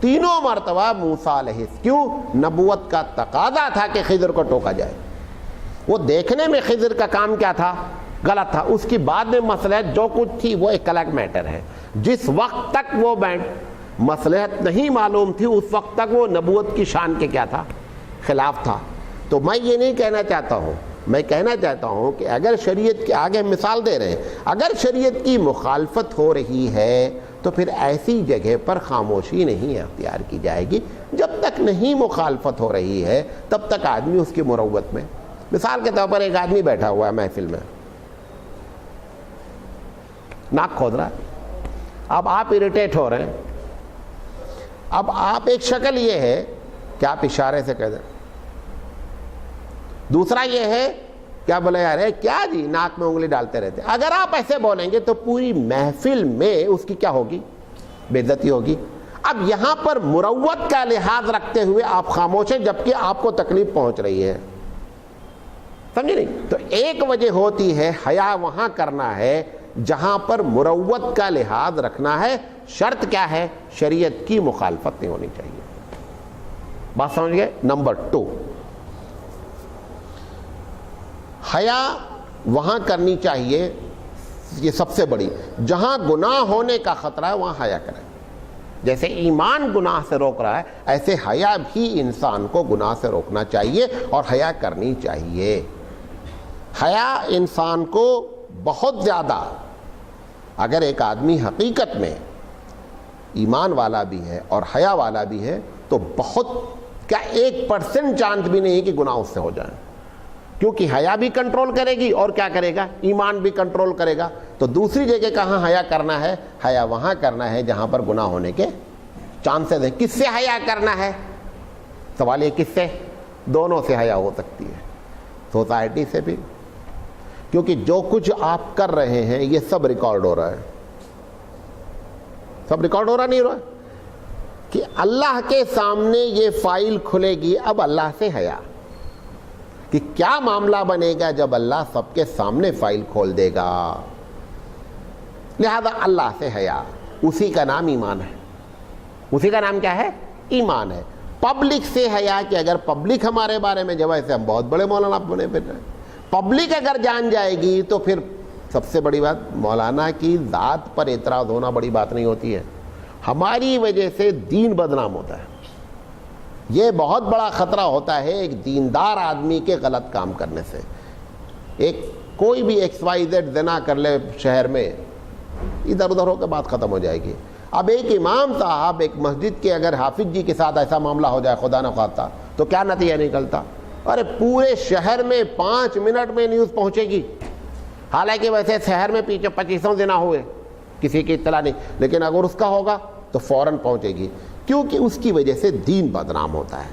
تینوں مرتبہ موسیٰ علیہ کیوں؟ نبوت کا تقاضا تھا کہ خضر کو ٹوکا جائے. وہ دیکھنے میں خضر کا کام کیا تھا؟ غلط تھا. اس کی بعد میں مصلحت جو کچھ تھی وہ ایک الگ میٹر ہے. جس وقت تک وہ مصلحت نہیں معلوم تھی اس وقت تک وہ نبوت کی شان کے کیا تھا؟ خلاف تھا. تو میں یہ نہیں کہنا چاہتا ہوں، میں کہنا چاہتا ہوں کہ اگر شریعت کے آگے مثال دے رہے ہیں، اگر شریعت کی مخالفت ہو رہی ہے تو پھر ایسی جگہ پر خاموشی نہیں اختیار کی جائے گی. جب تک نہیں مخالفت ہو رہی ہے تب تک آدمی اس کی مروت میں. مثال کے طور پر ایک آدمی بیٹھا ہوا ہے محفل میں، ناک کھود رہا ہے. اب آپ اریٹیٹ ہو رہے ہیں. اب آپ ایک شکل یہ ہے کہ آپ اشارے سے کہہ دیں. دوسرا یہ ہے کیا بولے یار کیا جی ناک میں انگلی ڈالتے رہتے. اگر آپ ایسے بولیں گے تو پوری محفل میں اس کی کیا ہوگی؟ بے عزتی ہوگی. اب یہاں پر مروت کا لحاظ رکھتے ہوئے آپ خاموش ہیں جبکہ آپ کو تکلیف پہنچ رہی ہے. سمجھے نہیں؟ تو ایک وجہ ہوتی ہے حیا وہاں کرنا ہے جہاں پر مروت کا لحاظ رکھنا ہے. شرط کیا ہے؟ شریعت کی مخالفت نہیں ہونی چاہیے. بات سمجھ گئے؟ نمبر 2، حیا وہاں کرنی چاہیے، یہ سب سے بڑی، جہاں گناہ ہونے کا خطرہ ہے وہاں حیا کریں. جیسے ایمان گناہ سے روک رہا ہے ایسے حیا بھی انسان کو گناہ سے روکنا چاہیے اور حیا کرنی چاہیے. حیا انسان کو بہت زیادہ، اگر ایک آدمی حقیقت میں ایمان والا بھی ہے اور حیا والا بھی ہے تو بہت کیا 1% چانس بھی نہیں کہ گناہ اس سے ہو جائے، کیونکہ حیا بھی کنٹرول کرے گی اور کیا کرے گا؟ ایمان بھی کنٹرول کرے گا. تو دوسری جگہ کہاں حیا کرنا ہے؟ حیا وہاں کرنا ہے جہاں پر گناہ ہونے کے چانسز ہیں. کس سے حیا کرنا ہے؟ سوال یہ کس سے؟ دونوں سے حیا ہو سکتی ہے. سوسائٹی سے بھی، کیونکہ جو کچھ آپ کر رہے ہیں یہ سب ریکارڈ ہو رہا ہے. سب ریکارڈ ہو رہا نہیں ہو رہا کہ اللہ کے سامنے یہ فائل کھلے گی. اب اللہ سے حیا کہ کیا معاملہ بنے گا جب اللہ سب کے سامنے فائل کھول دے گا. لہذا اللہ سے حیا، اسی کا نام ایمان ہے. اسی کا نام کیا ہے؟ ایمان ہے. پبلک سے حیا کہ اگر پبلک ہمارے بارے میں جب ایسے ہم بہت بڑے مولانا بنے پھر رہے ہیں. پبلک اگر جان جائے گی تو پھر سب سے بڑی بات، مولانا کی ذات پر اعتراض ہونا بڑی بات نہیں ہوتی ہے. ہماری وجہ سے دین بدنام ہوتا ہے. یہ بہت بڑا خطرہ ہوتا ہے ایک دیندار آدمی کے غلط کام کرنے سے. ایک کوئی بھی XYZ زنا کر لے شہر میں، ادھر ادھر ہو کے بات ختم ہو جائے گی. اب ایک امام صاحب ایک مسجد کے اگر حافظ جی کے ساتھ ایسا معاملہ ہو جائے خدا نخواستہ تو کیا نتیجہ نکلتا؟ ارے پورے شہر میں 5 منٹ میں نیوز پہنچے گی. حالانکہ ویسے شہر میں پیچھے 2500 زنا ہوئے، کسی کی اطلاع نہیں، لیکن اگر اس کا ہوگا تو فوراً پہنچے گی، کیونکہ اس کی وجہ سے دین بدنام ہوتا ہے.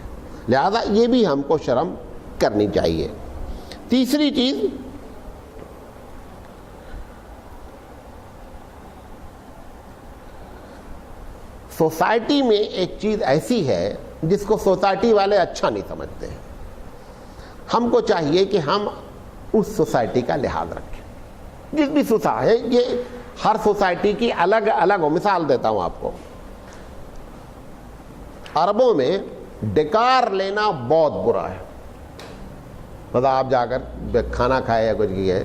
لہذا یہ بھی ہم کو شرم کرنی چاہیے. تیسری چیز، سوسائٹی میں ایک چیز ایسی ہے جس کو سوسائٹی والے اچھا نہیں سمجھتے ہیں. ہم کو چاہیے کہ ہم اس سوسائٹی کا لحاظ رکھیں. جس بھی سوسائٹی، یہ ہر سوسائٹی کی الگ الگ ہو. مثال دیتا ہوں آپ کو. عربوں میں ڈکار لینا بہت برا ہے. مطلب آپ جا کر کھانا کھائے یا کچھ کیے،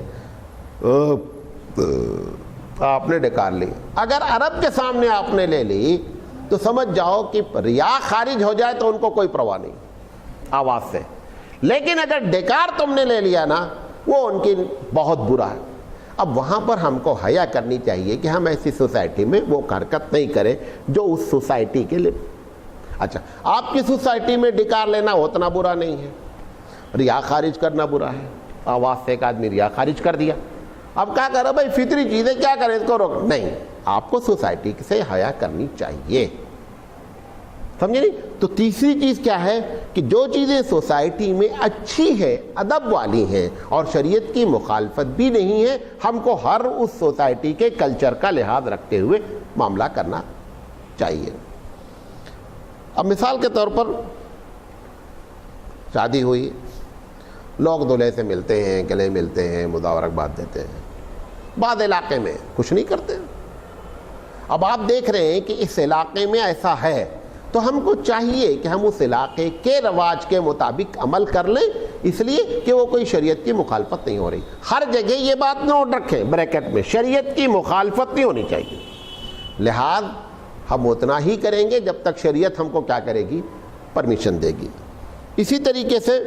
آپ نے ڈکار لی، اگر عرب کے سامنے آپ نے لے لی تو سمجھ جاؤ کہ ریا خارج ہو جائے تو ان کو کوئی پرواہ نہیں. آواز سے. لیکن اگر ڈیکار تم نے لے لیا نا, وہ ان کی بہت برا ہے. اب وہاں پر ہم کو حیا کرنی چاہیے کہ ہم ایسی سوسائٹی میں وہ حرکت نہیں کریں جو اس سوسائٹی کے لیے. اچھا, آپ کی سوسائٹی میں ڈیکار لینا اتنا برا نہیں ہے, ریا خارج کرنا برا ہے. آواز سے ایک آدمی ریا خارج کر دیا, اب کیا کرو بھائی, فطری چیزیں کیا کریں, اس کو روک نہیں. آپ کو سوسائٹی سے حیا کرنی چاہیے, سمجھے نہیں. تو تیسری چیز کیا ہے کہ جو چیزیں سوسائٹی میں اچھی ہے, ادب والی ہیں اور شریعت کی مخالفت بھی نہیں ہے, ہم کو ہر اس سوسائٹی کے کلچر کا لحاظ رکھتے ہوئے معاملہ کرنا چاہیے. اب مثال کے طور پر شادی ہوئی, لوگ دولہے سے ملتے ہیں, گلے ملتے ہیں, مبارکباد دیتے ہیں. بعض علاقے میں کچھ نہیں کرتے. اب آپ دیکھ رہے ہیں کہ اس علاقے میں ایسا ہے, تو ہم کو چاہیے کہ ہم اس علاقے کے رواج کے مطابق عمل کر لیں, اس لیے کہ وہ کوئی شریعت کی مخالفت نہیں ہو رہی. ہر جگہ یہ بات نوٹ رکھیں بریکٹ میں, شریعت کی مخالفت نہیں ہونی چاہیے. لہذا ہم اتنا ہی کریں گے جب تک شریعت ہم کو کیا کرے گی, پرمیشن دے گی. اسی طریقے سے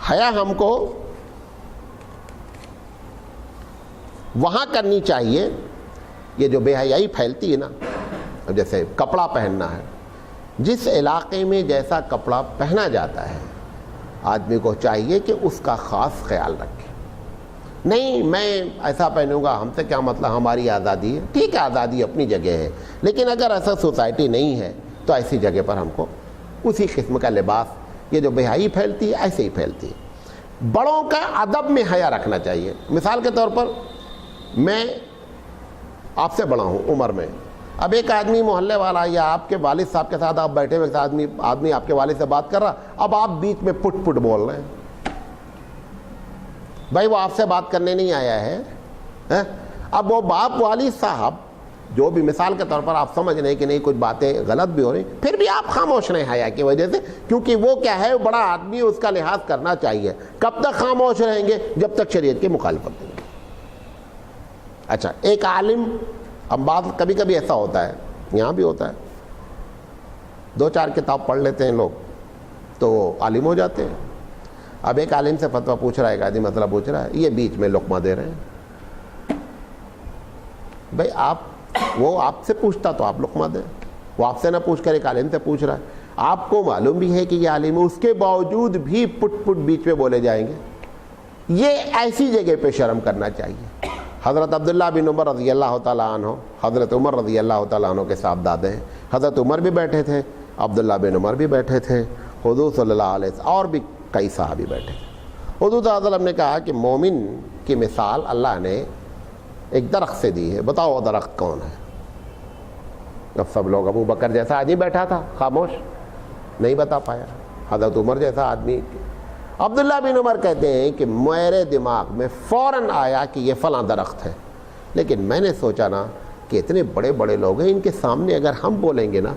حیا ہم کو وہاں کرنی چاہیے. یہ جو بے حیائی پھیلتی ہے نا, جیسے کپڑا پہننا ہے, جس علاقے میں جیسا کپڑا پہنا جاتا ہے آدمی کو چاہیے کہ اس کا خاص خیال رکھے. نہیں میں ایسا پہنوں گا, ہم سے کیا مطلب, ہماری آزادی ہے, ٹھیک ہے آزادی اپنی جگہ ہے, لیکن اگر ایسا سوسائٹی نہیں ہے تو ایسی جگہ پر ہم کو اسی قسم کا لباس, یہ جو بے حیائی پھیلتی ہے ایسے ہی پھیلتی ہے. بڑوں کا ادب میں حیا رکھنا چاہیے. مثال کے طور پر میں آپ سے بڑا ہوں عمر میں, اب ایک آدمی محلے والا یا آپ کے والد صاحب کے ساتھ آپ بیٹھے ہوئے آدمی آپ کے والد سے بات کر رہا, اب آپ بیچ میں پٹ پٹ بول رہے ہیں. بھائی وہ آپ سے بات کرنے نہیں آیا ہے. اب وہ باپ والد صاحب جو بھی, مثال کے طور پر آپ سمجھ رہے ہیں کہ نہیں کچھ باتیں غلط بھی ہو رہی, پھر بھی آپ خاموش رہے حیا کی وجہ سے, کیونکہ وہ کیا ہے, بڑا آدمی, اس کا لحاظ کرنا چاہیے. کب تک خاموش رہیں گے, جب تک شریعت کی مخالفت نہیں. اچھا, ایک عالم, اب بات کبھی کبھی ایسا ہوتا ہے, یہاں بھی ہوتا ہے, 2-4 کتاب پڑھ لیتے ہیں لوگ تو وہ عالم ہو جاتے ہیں. اب ایک عالم سے فتویٰ پوچھ رہا ہے, ایک آدمی مسئلہ پوچھ رہا ہے, یہ بیچ میں لقمہ دے رہے ہیں. بھائی وہ آپ سے پوچھتا تو آپ لقمہ دیں, وہ آپ سے نہ پوچھ کر ایک عالم سے پوچھ رہا ہے. آپ کو معلوم بھی ہے کہ یہ عالم ہے, اس کے باوجود بھی پٹ پٹ بیچ میں بولے جائیں گے. یہ ایسی جگہ پہ شرم کرنا چاہیے. حضرت عبداللہ بن عمر رضی اللہ تعالیٰ عنہ, حضرت عمر رضی اللہ تعالیٰ عنہ کے صاحبزادے ہیں. حضرت عمر بھی بیٹھے تھے, عبداللہ بن عمر بھی بیٹھے تھے, حضور صلی اللہ علیہ وسلم اور بھی کئی صحابی بیٹھے تھے. حضور صلی اللہ علیہ وسلم نے کہا کہ مومن کی مثال اللہ نے ایک درخت سے دی ہے, بتاؤ وہ درخت کون ہے. اب سب لوگ, ابو بکر جیسا آدمی بیٹھا تھا خاموش, نہیں بتا پایا. حضرت عمر جیسا آدمی. عبداللہ بن عمر کہتے ہیں کہ میرے دماغ میں فوراً آیا کہ یہ فلاں درخت ہے, لیکن میں نے سوچا نا کہ اتنے بڑے بڑے لوگ ہیں, ان کے سامنے اگر ہم بولیں گے نا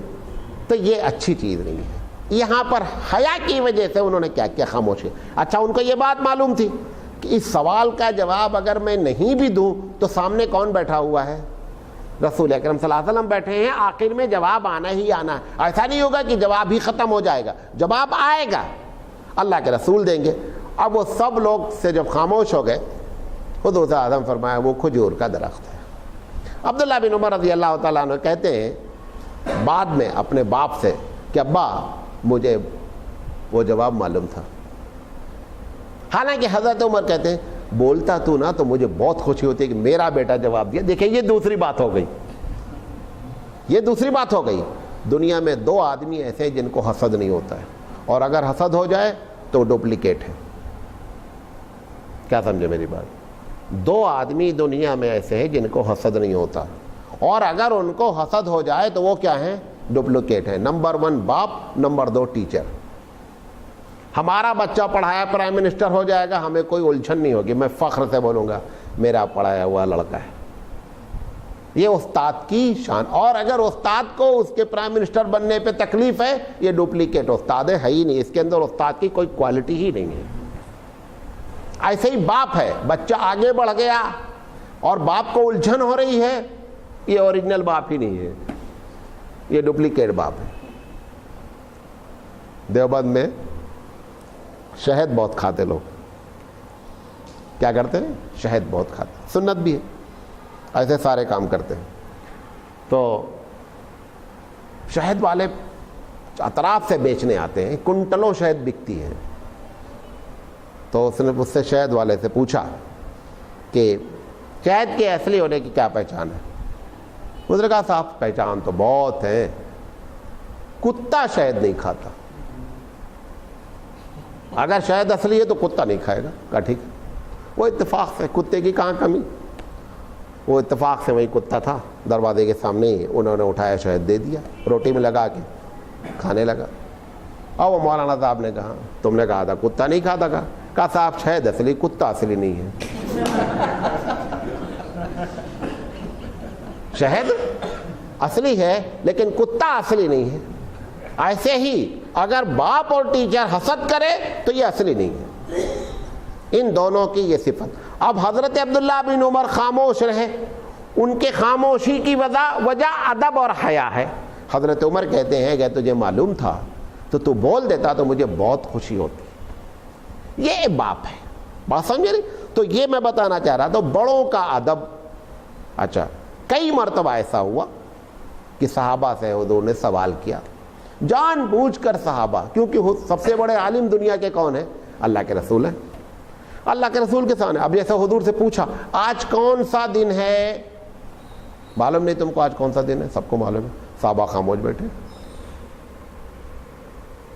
تو یہ اچھی چیز نہیں ہے. یہاں پر حیا کی وجہ سے انہوں نے کیا کیا, خاموش ہے. اچھا, ان کو یہ بات معلوم تھی کہ اس سوال کا جواب اگر میں نہیں بھی دوں تو سامنے کون بیٹھا ہوا ہے, رسول اکرم صلی اللہ علیہ وسلم بیٹھے ہیں, آخر میں جواب آنا ہی آنا ہے. ایسا نہیں ہوگا کہ جواب ہی ختم ہو جائے گا, جواب آئے گا, اللہ کے رسول دیں گے. اب وہ سب لوگ سے جب خاموش ہو گئے, حضور اعظم فرمایا وہ کھجور کا درخت ہے. عبداللہ بن عمر رضی اللہ تعالیٰ عنہ کہتے ہیں بعد میں اپنے باپ سے کہ ابا مجھے وہ جواب معلوم تھا. حالانکہ حضرت عمر کہتے ہیں بولتا تو نا تو مجھے بہت خوشی ہوتی ہے کہ میرا بیٹا جواب دیا. دیکھیں یہ دوسری بات ہو گئی, یہ دوسری بات ہو گئی. دنیا میں 2 آدمی ایسے ہیں جن کو حسد نہیں ہوتا ہے, اور اگر حسد ہو جائے تو ڈپلیکیٹ ہے. کیا سمجھے میری بات؟ 2 آدمی دنیا میں ایسے ہیں جن کو حسد نہیں ہوتا, اور اگر ان کو حسد ہو جائے تو وہ کیا ہیں, ڈپلیکیٹ ہے. نمبر 1 باپ, نمبر 2 ٹیچر. ہمارا بچہ پڑھایا پرائم منسٹر ہو جائے گا, ہمیں کوئی الجھن نہیں ہوگی, میں فخر سے بولوں گا میرا پڑھایا ہوا لڑکا ہے. یہ استاد کی شان. اور اگر استاد کو اس کے پرائم منسٹر بننے پہ تکلیف ہے, یہ ڈپلیکیٹ استاد ہے ہی نہیں, اس کے اندر استاد کی کوئی کوالٹی ہی نہیں ہے. ایسے ہی باپ ہے, بچہ آگے بڑھ گیا اور باپ کو الجھن ہو رہی ہے, یہ اوریجنل باپ ہی نہیں ہے, یہ ڈپلیکیٹ باپ ہے. دیوبند میں شہد بہت کھاتے لوگ. کیا کرتے ہیں؟ شہد بہت کھاتے. سنت بھی ہے, ایسے سارے کام کرتے ہیں. تو شہد والے اطراف سے بیچنے آتے ہیں, کنٹلوں شہد بکتی ہے. تو اس نے اس سے شہد والے سے پوچھا کہ شہد کے اصلی ہونے کی کیا پہچان ہے؟ اس نے کہا صاحب پہچان تو بہت ہے, کتا شہد نہیں کھاتا. اگر شہد اصلی ہے تو کتا نہیں کھائے گا. کہا ٹھیک ہے. وہ اتفاق سے, کتے کی کہاں کمی, وہ اتفاق سے وہی کتا تھا دروازے کے سامنے ہی. انہوں نے اٹھایا شہد دے دیا, روٹی میں لگا کے کھانے لگا. اور وہ مولانا صاحب نے کہا تم نے کہا تھا کتا نہیں کھاتا. کہا صاحب شہد اصلی, کتا اصلی نہیں ہے. شہد اصلی ہے لیکن کتا اصلی نہیں ہے. ایسے ہی اگر باپ اور ٹیچر حسد کرے تو یہ اصلی نہیں ہے. ان دونوں کی یہ صفت. اب حضرت عبداللہ بن عمر خاموش رہے, ان کے خاموشی کی وجہ ادب اور حیا ہے. حضرت عمر کہتے ہیں کہ تجھے معلوم تھا تو بول دیتا تو مجھے بہت خوشی ہوتی. یہ باپ ہے, بات سمجھے نہیں؟ تو یہ میں بتانا چاہ رہا تھا بڑوں کا ادب. اچھا, کئی مرتبہ ایسا ہوا کہ صحابہ سے حضور نے سوال کیا, جان بوجھ کر صحابہ, کیونکہ سب سے بڑے عالم دنیا کے کون ہیں؟ اللہ کے رسول ہیں. اللہ کے رسول کے سامنے اب جیسے حضور سے پوچھا آج کون سا دن ہے, معلوم نہیں تم کو آج کون سا دن ہے؟ سب کو معلوم ہے. صحابہ خاموش بیٹھے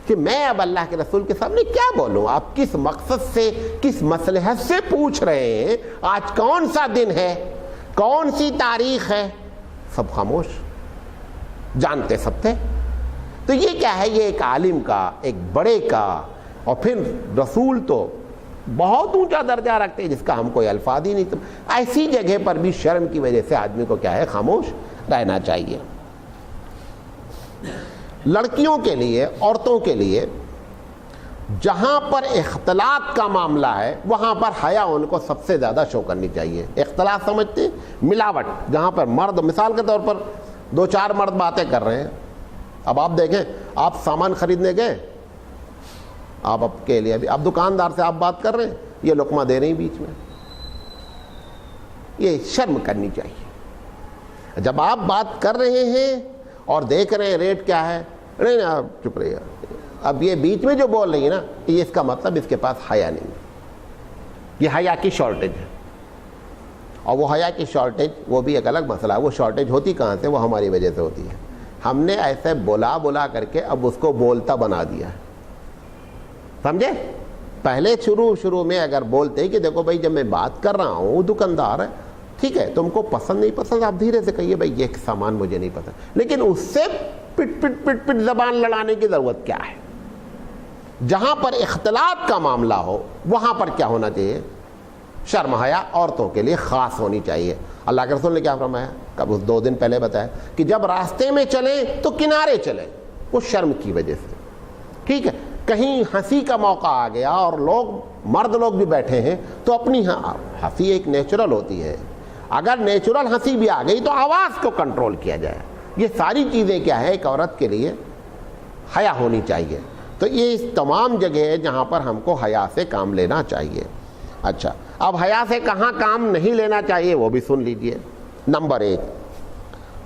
کہ میں اب اللہ کے رسول کے سامنے کیا بولوں, آپ کس مقصد سے, کس مصلحت سے پوچھ رہے ہیں آج کون سا دن ہے, کون سی تاریخ ہے؟ سب خاموش, جانتے سب تھے. تو یہ کیا ہے؟ یہ ایک عالم کا, ایک بڑے کا, اور پھر رسول تو بہت اونچا درجہ رکھتے ہیں جس کا ہم کوئی الفاظ ہی نہیں. ایسی جگہ پر بھی شرم کی وجہ سے آدمی کو کیا ہے, خاموش رہنا چاہیے. لڑکیوں کے لیے, عورتوں کے لیے جہاں پر اختلاط کا معاملہ ہے وہاں پر حیا ان کو سب سے زیادہ شو کرنی چاہیے. اختلاط سمجھتے ہیں؟ ملاوٹ. جہاں پر مرد, مثال کے طور پر 2-4 مرد باتیں کر رہے ہیں. اب آپ دیکھیں, آپ سامان خریدنے گئے, آپ کے لیے ابھی آپ دکاندار سے آپ بات کر رہے ہیں, یہ لقمہ دے رہے ہیں بیچ میں, یہ شرم کرنی چاہیے. جب آپ بات کر رہے ہیں اور دیکھ رہے ہیں ریٹ کیا ہے, نہیں آپ چپ رہیے. اب یہ بیچ میں جو بول رہی ہے نا, یہ اس کا مطلب اس کے پاس حیا نہیں ہے. یہ حیا کی شارٹیج ہے. اور وہ حیا کی شارٹیج وہ بھی ایک الگ مسئلہ ہے. وہ شارٹیج ہوتی کہاں سے؟ وہ ہماری وجہ سے ہوتی ہے. ہم نے ایسے بلا کر کے اب اس کو بولتا بنا دیا ہے, سمجھے؟ پہلے شروع میں اگر بولتے کہ دیکھو بھائی جب میں بات کر رہا ہوں, دکاندار ہے, ٹھیک ہے تم کو پسند نہیں پسند آپ دھیرے سے کہیے بھائی یہ سامان مجھے نہیں پسند, لیکن اس سے پٹ زبان لڑانے کی ضرورت کیا ہے؟ جہاں پر اختلاط کا معاملہ ہو وہاں پر کیا ہونا چاہیے؟ شرم حیا عورتوں کے لیے خاص ہونی چاہیے. اللہ کے رسول نے کیا فرمایا؟ کب 2 دن پہلے بتایا کہ جب راستے میں چلیں تو کنارے چلیں, وہ شرم کی وجہ سے. ٹھیک ہے, کہیں ہنسی کا موقع آ گیا اور مرد لوگ بھی بیٹھے ہیں تو اپنی ہنسی ایک نیچرل ہوتی ہے, اگر نیچرل ہنسی بھی آ گئی تو آواز کو کنٹرول کیا جائے. یہ ساری چیزیں کیا ہے, ایک عورت کے لیے حیا ہونی چاہیے. تو یہ تمام جگہ ہے جہاں پر ہم کو حیا سے کام لینا چاہیے. اچھا, اب حیا سے کہاں کام نہیں لینا چاہیے وہ بھی سن لیجئے. نمبر 1,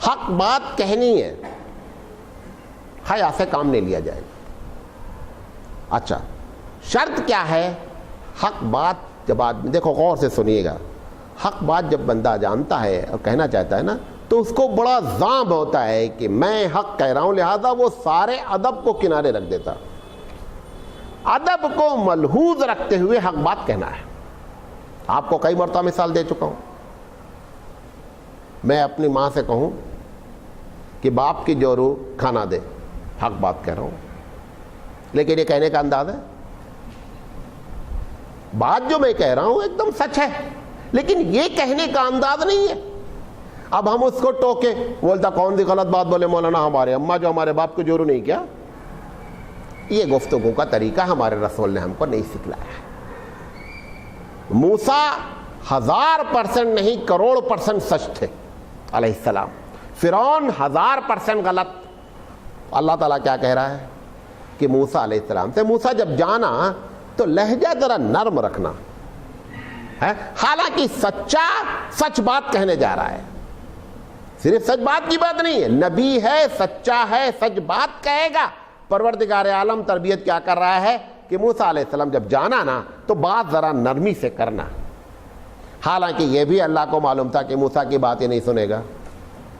حق بات کہنی ہے, حیا سے کام نہیں لیا جائے گا. اچھا, شرط کیا ہے؟ حق بات جب آدمی, دیکھو غور سے سنیے گا, حق بات جب بندہ جانتا ہے اور کہنا چاہتا ہے نا تو اس کو بڑا ذانب ہوتا ہے کہ میں حق کہہ رہا ہوں, لہذا وہ سارے ادب کو کنارے رکھ دیتا. ادب کو ملحوظ رکھتے ہوئے حق بات کہنا ہے. آپ کو کئی مرتبہ مثال دے چکا ہوں. میں اپنی ماں سے کہوں کہ باپ کی جورو کھانا دے, حق بات کہہ رہا ہوں, لیکن یہ کہنے کا انداز ہے. بات جو میں کہہ رہا ہوں ایک دم سچ ہے, لیکن یہ کہنے کا انداز نہیں ہے. اب ہم اس کو ٹوکے, بولتا کون سی غلط بات بولے مولانا, ہمارے اماں جو ہمارے باپ کو جورو نہیں کیا. یہ گفتگو کا طریقہ ہمارے رسول نے ہم کو نہیں سکھلایا ہے. موسیٰ 1000% نہیں کروڑ% سچ تھے علیہ السلام. فرعون 1000% غلط. اللہ تعالیٰ کیا کہہ رہا ہے؟ کہ موسیٰ علیہ السلام سے موسیٰ جب جانا تو لہجہ ذرا نرم رکھنا ہے، حالانکہ سچا سچ بات کہنے جا رہا ہے، صرف سچ بات کی بات نہیں ہے، نبی ہے، سچا ہے، سچ بات کہے گا۔ پروردگار عالم تربیت کیا کر رہا ہے کہ موسیٰ علیہ السلام جب جانا نا تو بات ذرا نرمی سے کرنا، حالانکہ یہ بھی اللہ کو معلوم تھا کہ موسیٰ کی بات ہی نہیں سنے گا،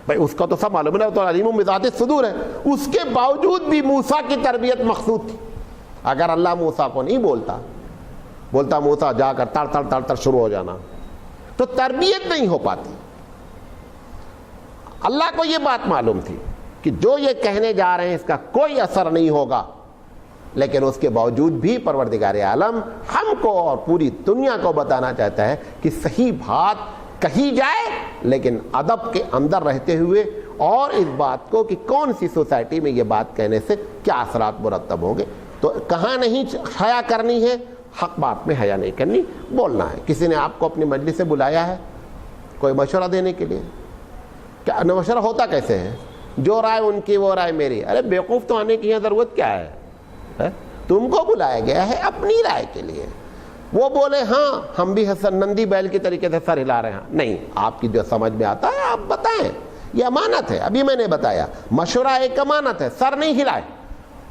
بھائی اس کا تو سب معلوم ہے، تو علیم بذات الصدور ہے، اس کے باوجود بھی موسیٰ کی تربیت مقصود تھی۔ اگر اللہ موسیٰ کو نہیں بولتا موسیٰ جا کر تڑ تڑ تڑ تڑ شروع ہو جانا، تو تربیت نہیں ہو پاتی۔ اللہ کو یہ بات معلوم تھی کہ جو یہ کہنے جا رہے ہیں اس کا کوئی اثر نہیں ہوگا، لیکن اس کے باوجود بھی پروردگار عالم ہم کو اور پوری دنیا کو بتانا چاہتا ہے کہ صحیح بات کہی جائے، لیکن ادب کے اندر رہتے ہوئے، اور اس بات کو کہ کون سی سوسائٹی میں یہ بات کہنے سے کیا اثرات مرتب ہوں گے۔ تو کہاں نہیں حیا کرنی ہے، حق بات میں حیا نہیں کرنی، بولنا ہے۔ کسی نے آپ کو اپنی مجلس سے بلایا ہے کوئی مشورہ دینے کے لیے، کیا مشورہ ہوتا کیسے ہے؟ جو رائے ان کی وہ رائے میری۔ ارے بیوقوف تو آنے کی یہاں ضرورت کیا ہے؟ تم کو بلایا گیا ہے اپنی رائے کے لیے۔ وہ بولے ہاں ہم بھی حسن نندی بیل کی طریقے سے سر ہلا رہے ہیں، نہیں، آپ کی جو سمجھ میں آتا ہے آپ بتائیں، یہ امانت ہے۔ ابھی میں نے بتایا مشورہ ایک امانت ہے، سر نہیں ہلائے،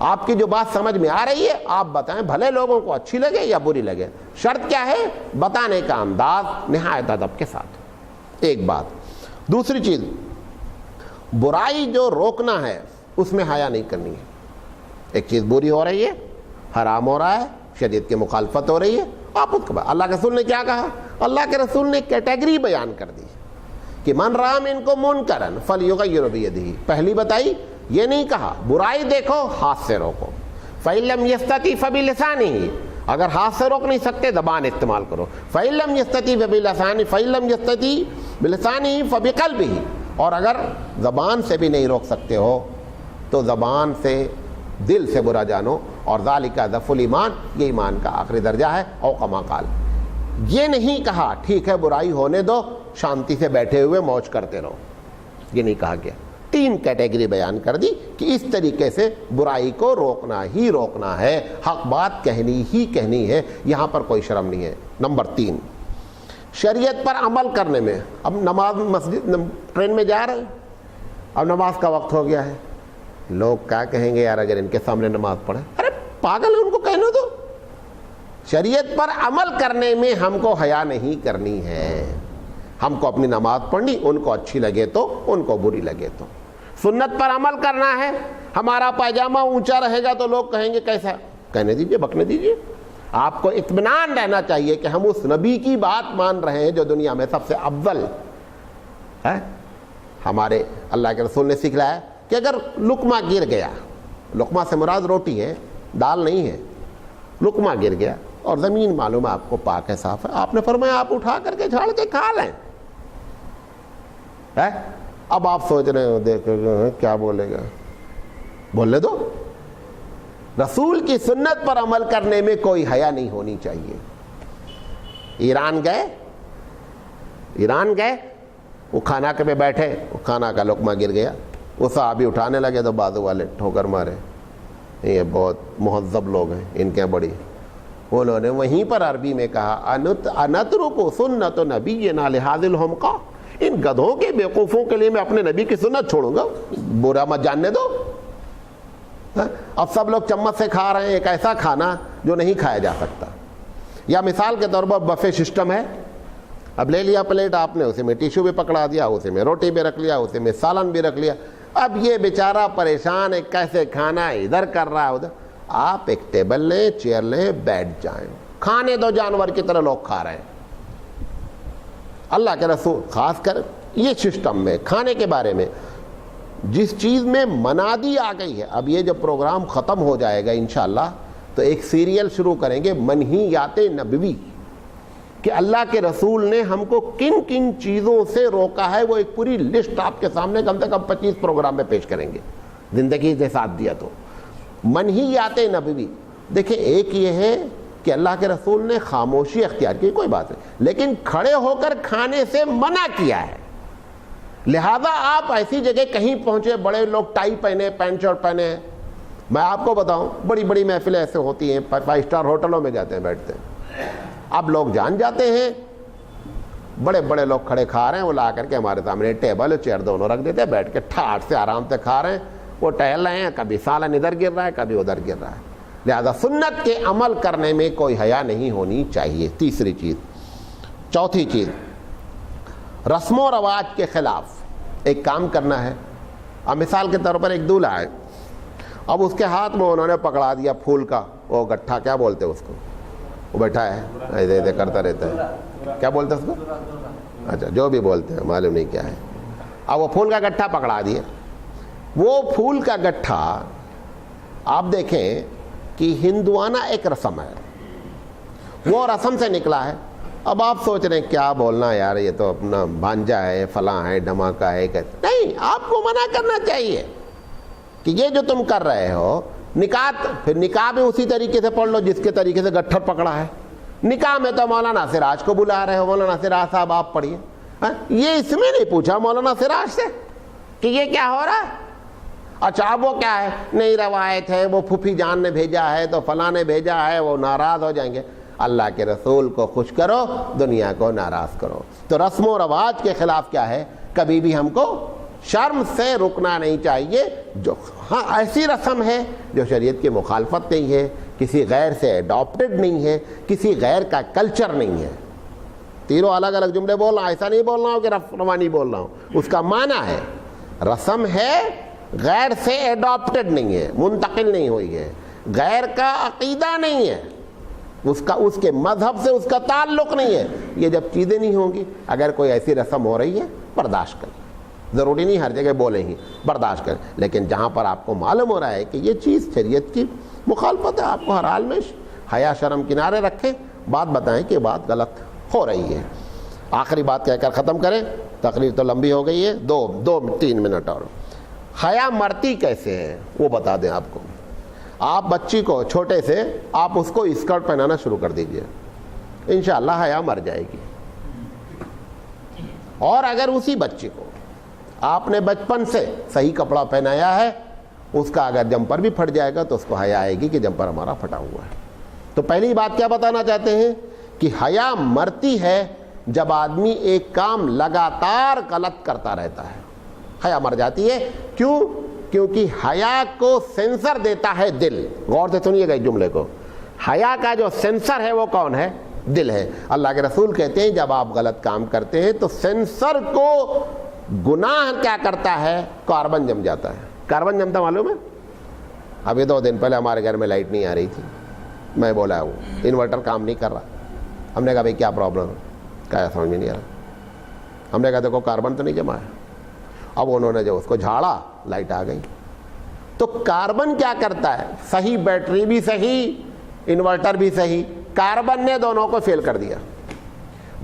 آپ کی جو بات سمجھ میں آ رہی ہے آپ بتائیں، بھلے لوگوں کو اچھی لگے یا بری لگے، شرط کیا ہے؟ بتانے کا انداز نہایت ادب کے ساتھ۔ ایک بات۔ دوسری چیز، برائی جو روکنا ہے اس میں حیا نہیں کرنی ہے۔ ایک چیز بری ہو رہی ہے، حرام ہو رہا ہے، شریعت کی مخالفت ہو رہی ہے، آپ اس کے بعد اللہ کے رسول نے کیا کہا؟ اللہ کے رسول نے کیٹیگری بیان کر دی کہ من رأى منکم منکرا فلیغیرہ بیدہ۔ پہلی بتائی، یہ نہیں کہا برائی دیکھو ہاتھ سے روکو، فإن لم یستطع فبلسانہ، اگر ہاتھ سے روک نہیں سکتے زبان استعمال کرو، فإن لم یستطع فبلسانہ، فإن لم یستطع بلسانہ فبقلبہ، اور اگر زبان سے بھی نہیں روک سکتے ہو تو زبان سے، دل سے برا جانو، اور ذالک ضعف الایمان، یہ ایمان کا آخری درجہ ہے، او کما قال۔ یہ نہیں کہا ٹھیک ہے برائی ہونے دو، شانتی سے بیٹھے ہوئے موج کرتے رہو، یہ نہیں کہا گیا۔ تین کیٹیگری بیان کر دی کہ اس طریقے سے برائی کو روکنا ہی روکنا ہے، حق بات کہنی ہی کہنی ہے، یہاں پر کوئی شرم نہیں ہے۔ نمبر 3، شریعت پر عمل کرنے میں۔ اب نماز مسجد ٹرین میں جا رہے ہیں، اب نماز کا وقت ہو گیا ہے، لوگ کیا کہیں گے یار اگر ان کے سامنے نماز پڑھے؟ ارے پاگل ہے، ان کو کہنے دو۔ شریعت پر عمل کرنے میں ہم کو حیا نہیں کرنی ہے، ہم کو اپنی نماز پڑھنی، ان کو اچھی لگے تو، ان کو بری لگے تو۔ سنت پر عمل کرنا ہے، ہمارا پائجامہ اونچا رہے گا تو لوگ کہیں گے کیسا، کہنے دیجئے، بکنے دیجئے۔ آپ کو اطمینان رہنا چاہیے کہ ہم اس نبی کی بات مان رہے ہیں جو دنیا میں سب سے افضل ہے۔ ہمارے اللہ کے رسول نے سکھلایا کہ اگر لقمہ گر گیا، لقمہ سے مراد روٹی ہے، دال نہیں ہے، لقمہ گر گیا اور زمین معلوم ہے آپ کو پاک ہے، صاف ہے، آپ نے فرمایا آپ اٹھا کر کے جھاڑ کے کھا لیں۔ اب آپ سوچ رہے ہو دیکھ کیا بولے گا، بولنے دو۔ رسول کی سنت پر عمل کرنے میں کوئی حیا نہیں ہونی چاہیے۔ ایران گئے، وہ کھانا کے میں بیٹھے، وہ کھانا کا لقمہ گر گیا، وہ صحابی اٹھانے لگے تو بازو والے ٹھوکر مارے، یہ بہت مہذب لوگ ہیں، ان کے بڑی۔ انہوں نے وہیں پر عربی میں کہا انترک سنت نبینا لہذا الحمقى، ان گدھوں کے بیوقوفوں کے لیے میں اپنے نبی کی سنت چھوڑوں گا، برا مت جاننے دو۔ اب سب لوگ چمچ سے کھا رہے ہیں ایک ایسا کھانا جو نہیں کھایا جا سکتا۔ یا مثال کے طور پر بفے سسٹم ہے، اب لے لیا پلیٹ آپ نے، اسے میں ٹیشو بھی پکڑا دیا، اسے میں روٹی بھی رکھ لیا، اسے میں سالن بھی رکھ لیا، اب یہ بیچارہ پریشان ہے کیسے کھانا ہے، ادھر کر رہا ہے ادھر۔ آپ ایک ٹیبل لیں، چیئر لیں، بیٹھ جائیں، کھانے دو، جانور کی طرح لوگ کھا رہے ہیں۔ اللہ کے رسول خاص کر یہ سسٹم میں کھانے کے بارے میں جس چیز میں منادی آ گئی ہے، اب یہ جب پروگرام ختم ہو جائے گا انشاءاللہ تو ایک سیریل شروع کریں گے منہیات نبوی، کہ اللہ کے رسول نے ہم کو کن کن چیزوں سے روکا ہے، وہ ایک پوری لسٹ آپ کے سامنے کم سے کم 25 پروگرام میں پیش کریں گے، زندگی سے ساتھ دیا تو۔ منہیات نبوی، دیکھیں ایک یہ ہے کہ اللہ کے رسول نے خاموشی اختیار کی، کوئی بات نہیں، لیکن کھڑے ہو کر کھانے سے منع کیا ہے۔ لہذا آپ ایسی جگہ کہیں پہنچے، بڑے لوگ ٹائی پہنے، پینٹ شرٹ پہنے، میں آپ کو بتاؤں بڑی بڑی محفلیں ایسے ہوتی ہیں، 5 اسٹار ہوٹلوں میں جاتے ہیں بیٹھتے ہیں، اب لوگ جان جاتے ہیں، بڑے بڑے لوگ کھڑے کھا رہے ہیں، وہ لا کر کے ہمارے سامنے ٹیبل اور چیئر دونوں رکھ دیتے ہیں، بیٹھ کے ٹھاٹ سے آرام سے کھا رہے ہیں، وہ ٹہل رہے ہیں، کبھی سالن ادھر گر رہا ہے کبھی ادھر گر رہا ہے۔ لہذا سنت کے عمل کرنے میں کوئی حیا نہیں ہونی چاہیے، تیسری چیز۔ چوتھی چیز، رسم و رواج کے خلاف ایک کام کرنا ہے۔ اب مثال کے طور پر ایک دولہا ہے، اب اس کے ہاتھ میں انہوں نے پکڑا دیا پھول کا وہ گٹھا، کیا بولتے ہیں اس کو، وہ بیٹھا ہے ایسے ایسے کرتا رہتا ہے، کیا بولتے ہیں اس کو، اچھا جو بھی بولتے ہیں معلوم نہیں کیا ہے۔ اب وہ پھول کا گٹھا پکڑا دیا، وہ پھول کا گٹھا آپ دیکھیں کہ ہندوانہ ایک رسم ہے، وہ رسم سے نکلا ہے۔ اب آپ سوچ رہے ہیں کیا بولنا یار، یہ تو اپنا بھانجا ہے، فلاں ہے، دھماکہ ہے، نہیں، آپ کو منع کرنا چاہیے کہ یہ جو تم کر رہے ہو نکاح، پھر نکاح بھی اسی طریقے سے پڑھ لو جس کے طریقے سے گٹھر پکڑا ہے۔ نکاح میں تو مولانا سراج کو بلا رہے ہو، مولانا سراج صاحب آپ پڑھیے، یہ اس میں نہیں پوچھا مولانا سراج سے کہ یہ کیا ہو رہا ہے، اچھا اب وہ کیا ہے، نہیں روایت ہے، وہ پھوپھی جان نے بھیجا ہے تو فلاں نے بھیجا ہے، وہ ناراض ہو جائیں گے۔ اللہ کے رسول کو خوش کرو، دنیا کو ناراض کرو۔ تو رسم و رواج کے خلاف کیا ہے، کبھی بھی ہم کو شرم سے رکنا نہیں چاہیے۔ جو ہاں ایسی رسم ہے جو شریعت کی مخالفت نہیں ہے، کسی غیر سے اڈاپٹڈ نہیں ہے، کسی غیر کا کلچر نہیں ہے۔ تینوں الگ الگ جملے بول رہا ہوں، ایسا نہیں بول رہا ہوں کہ روانی بول رہا ہوں، اس کا معنی ہے رسم ہے، غیر سے اڈاپٹڈ نہیں ہے، منتقل نہیں ہوئی ہے، غیر کا عقیدہ نہیں ہے، اس کے مذہب سے اس کا تعلق نہیں ہے۔ یہ جب چیزیں نہیں ہوں گی، اگر کوئی ایسی رسم ہو رہی ہے برداشت کریں، ضروری نہیں ہر جگہ بولیں ہی، برداشت کریں، لیکن جہاں پر آپ کو معلوم ہو رہا ہے کہ یہ چیز شریعت کی مخالفت ہے، آپ کو ہر حال میں حیا شرم کنارے رکھیں، بات بتائیں کہ بات غلط ہو رہی ہے۔ آخری بات کہہ کر ختم کریں، تقریر تو لمبی ہو گئی ہے، 2-3 منٹ اور۔ حیا مرتی کیسے ہے وہ بتا دیں آپ کو۔ آپ بچی کو چھوٹے سے آپ اس کو اسکرٹ پہنانا شروع کر دیجئے، انشاءاللہ حیا مر جائے گی۔ اور اگر اسی بچی کو آپ نے بچپن سے صحیح کپڑا پہنایا ہے، اس کا اگر جمپر بھی پھٹ جائے گا تو اس کو حیا آئے گی کہ جمپر ہمارا پھٹا ہوا ہے۔ تو پہلی بات کیا بتانا چاہتے ہیں کہ حیا مرتی ہے جب آدمی ایک کام لگاتار غلط کرتا رہتا ہے، حیا مر جاتی ہے۔ کیوں؟ کیونکہ حیا کو سینسر دیتا ہے دل۔ غور سے سنیے گا اس جملے کو، حیا کا جو سینسر ہے وہ کون ہے؟ دل ہے۔ اللہ کے رسول کہتے ہیں جب آپ غلط کام کرتے ہیں تو سینسر کو گناہ کیا کرتا ہے؟ کاربن جم جاتا ہے۔ کاربن جمتا معلوم ہے؟ ابھی 2 دن پہلے ہمارے گھر میں لائٹ نہیں آ رہی تھی، میں بولا وہ انورٹر کام نہیں کر رہا، ہم نے کہا بھائی کیا پرابلم ہے، کیا سمجھ میں نہیں آ رہا، ہم نے کہا دیکھو کاربن تو نہیں جمع ہے۔ اب انہوں نے جو اس کو جھاڑا، لائٹ آ گئی۔ تو کاربن کیا کرتا ہے؟ صحیح بیٹری بھی صحیح، انورٹر بھی صحیح، کاربن نے دونوں کو فیل کر دیا۔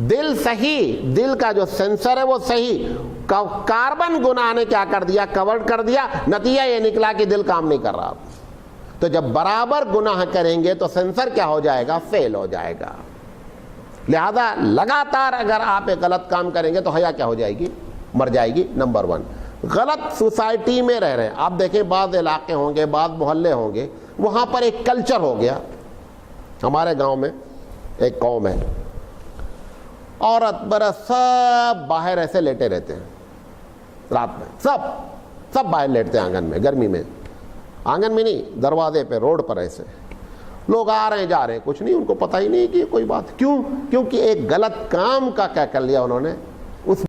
دل صحیح، دل کا جو سینسر ہے وہ صحیح، کاربن گناہ نے کیا کر دیا؟ کور کر دیا۔ نتیجہ یہ نکلا کہ دل کام نہیں کر رہا۔ تو جب برابر گناہ کریں گے تو سینسر کیا ہو جائے گا؟ فیل ہو جائے گا۔ لہذا لگاتار اگر آپ ایک غلط کام کریں گے تو حیا کیا ہو جائے گی؟ مر جائے گی۔ نمبر 1، غلط سوسائٹی میں رہ رہے ہیں آپ، دیکھیں بعض علاقے ہوں گے، بعض محلے ہوں گے، وہاں پر ایک کلچر ہو گیا۔ ہمارے گاؤں میں ایک قوم ہے، عورت برس سب باہر ایسے لیٹے رہتے ہیں رات میں، سب باہر لیٹتے ہیں آنگن میں، گرمی میں، آنگن میں نہیں، دروازے پہ، روڈ پر ایسے لوگ آ رہے ہیں جا رہے ہیں، کچھ نہیں، ان کو پتہ ہی نہیں کہ کوئی بات۔ کیوں؟ کیونکہ ایک غلط کام کا کیا کر لیا انہوں نے، اس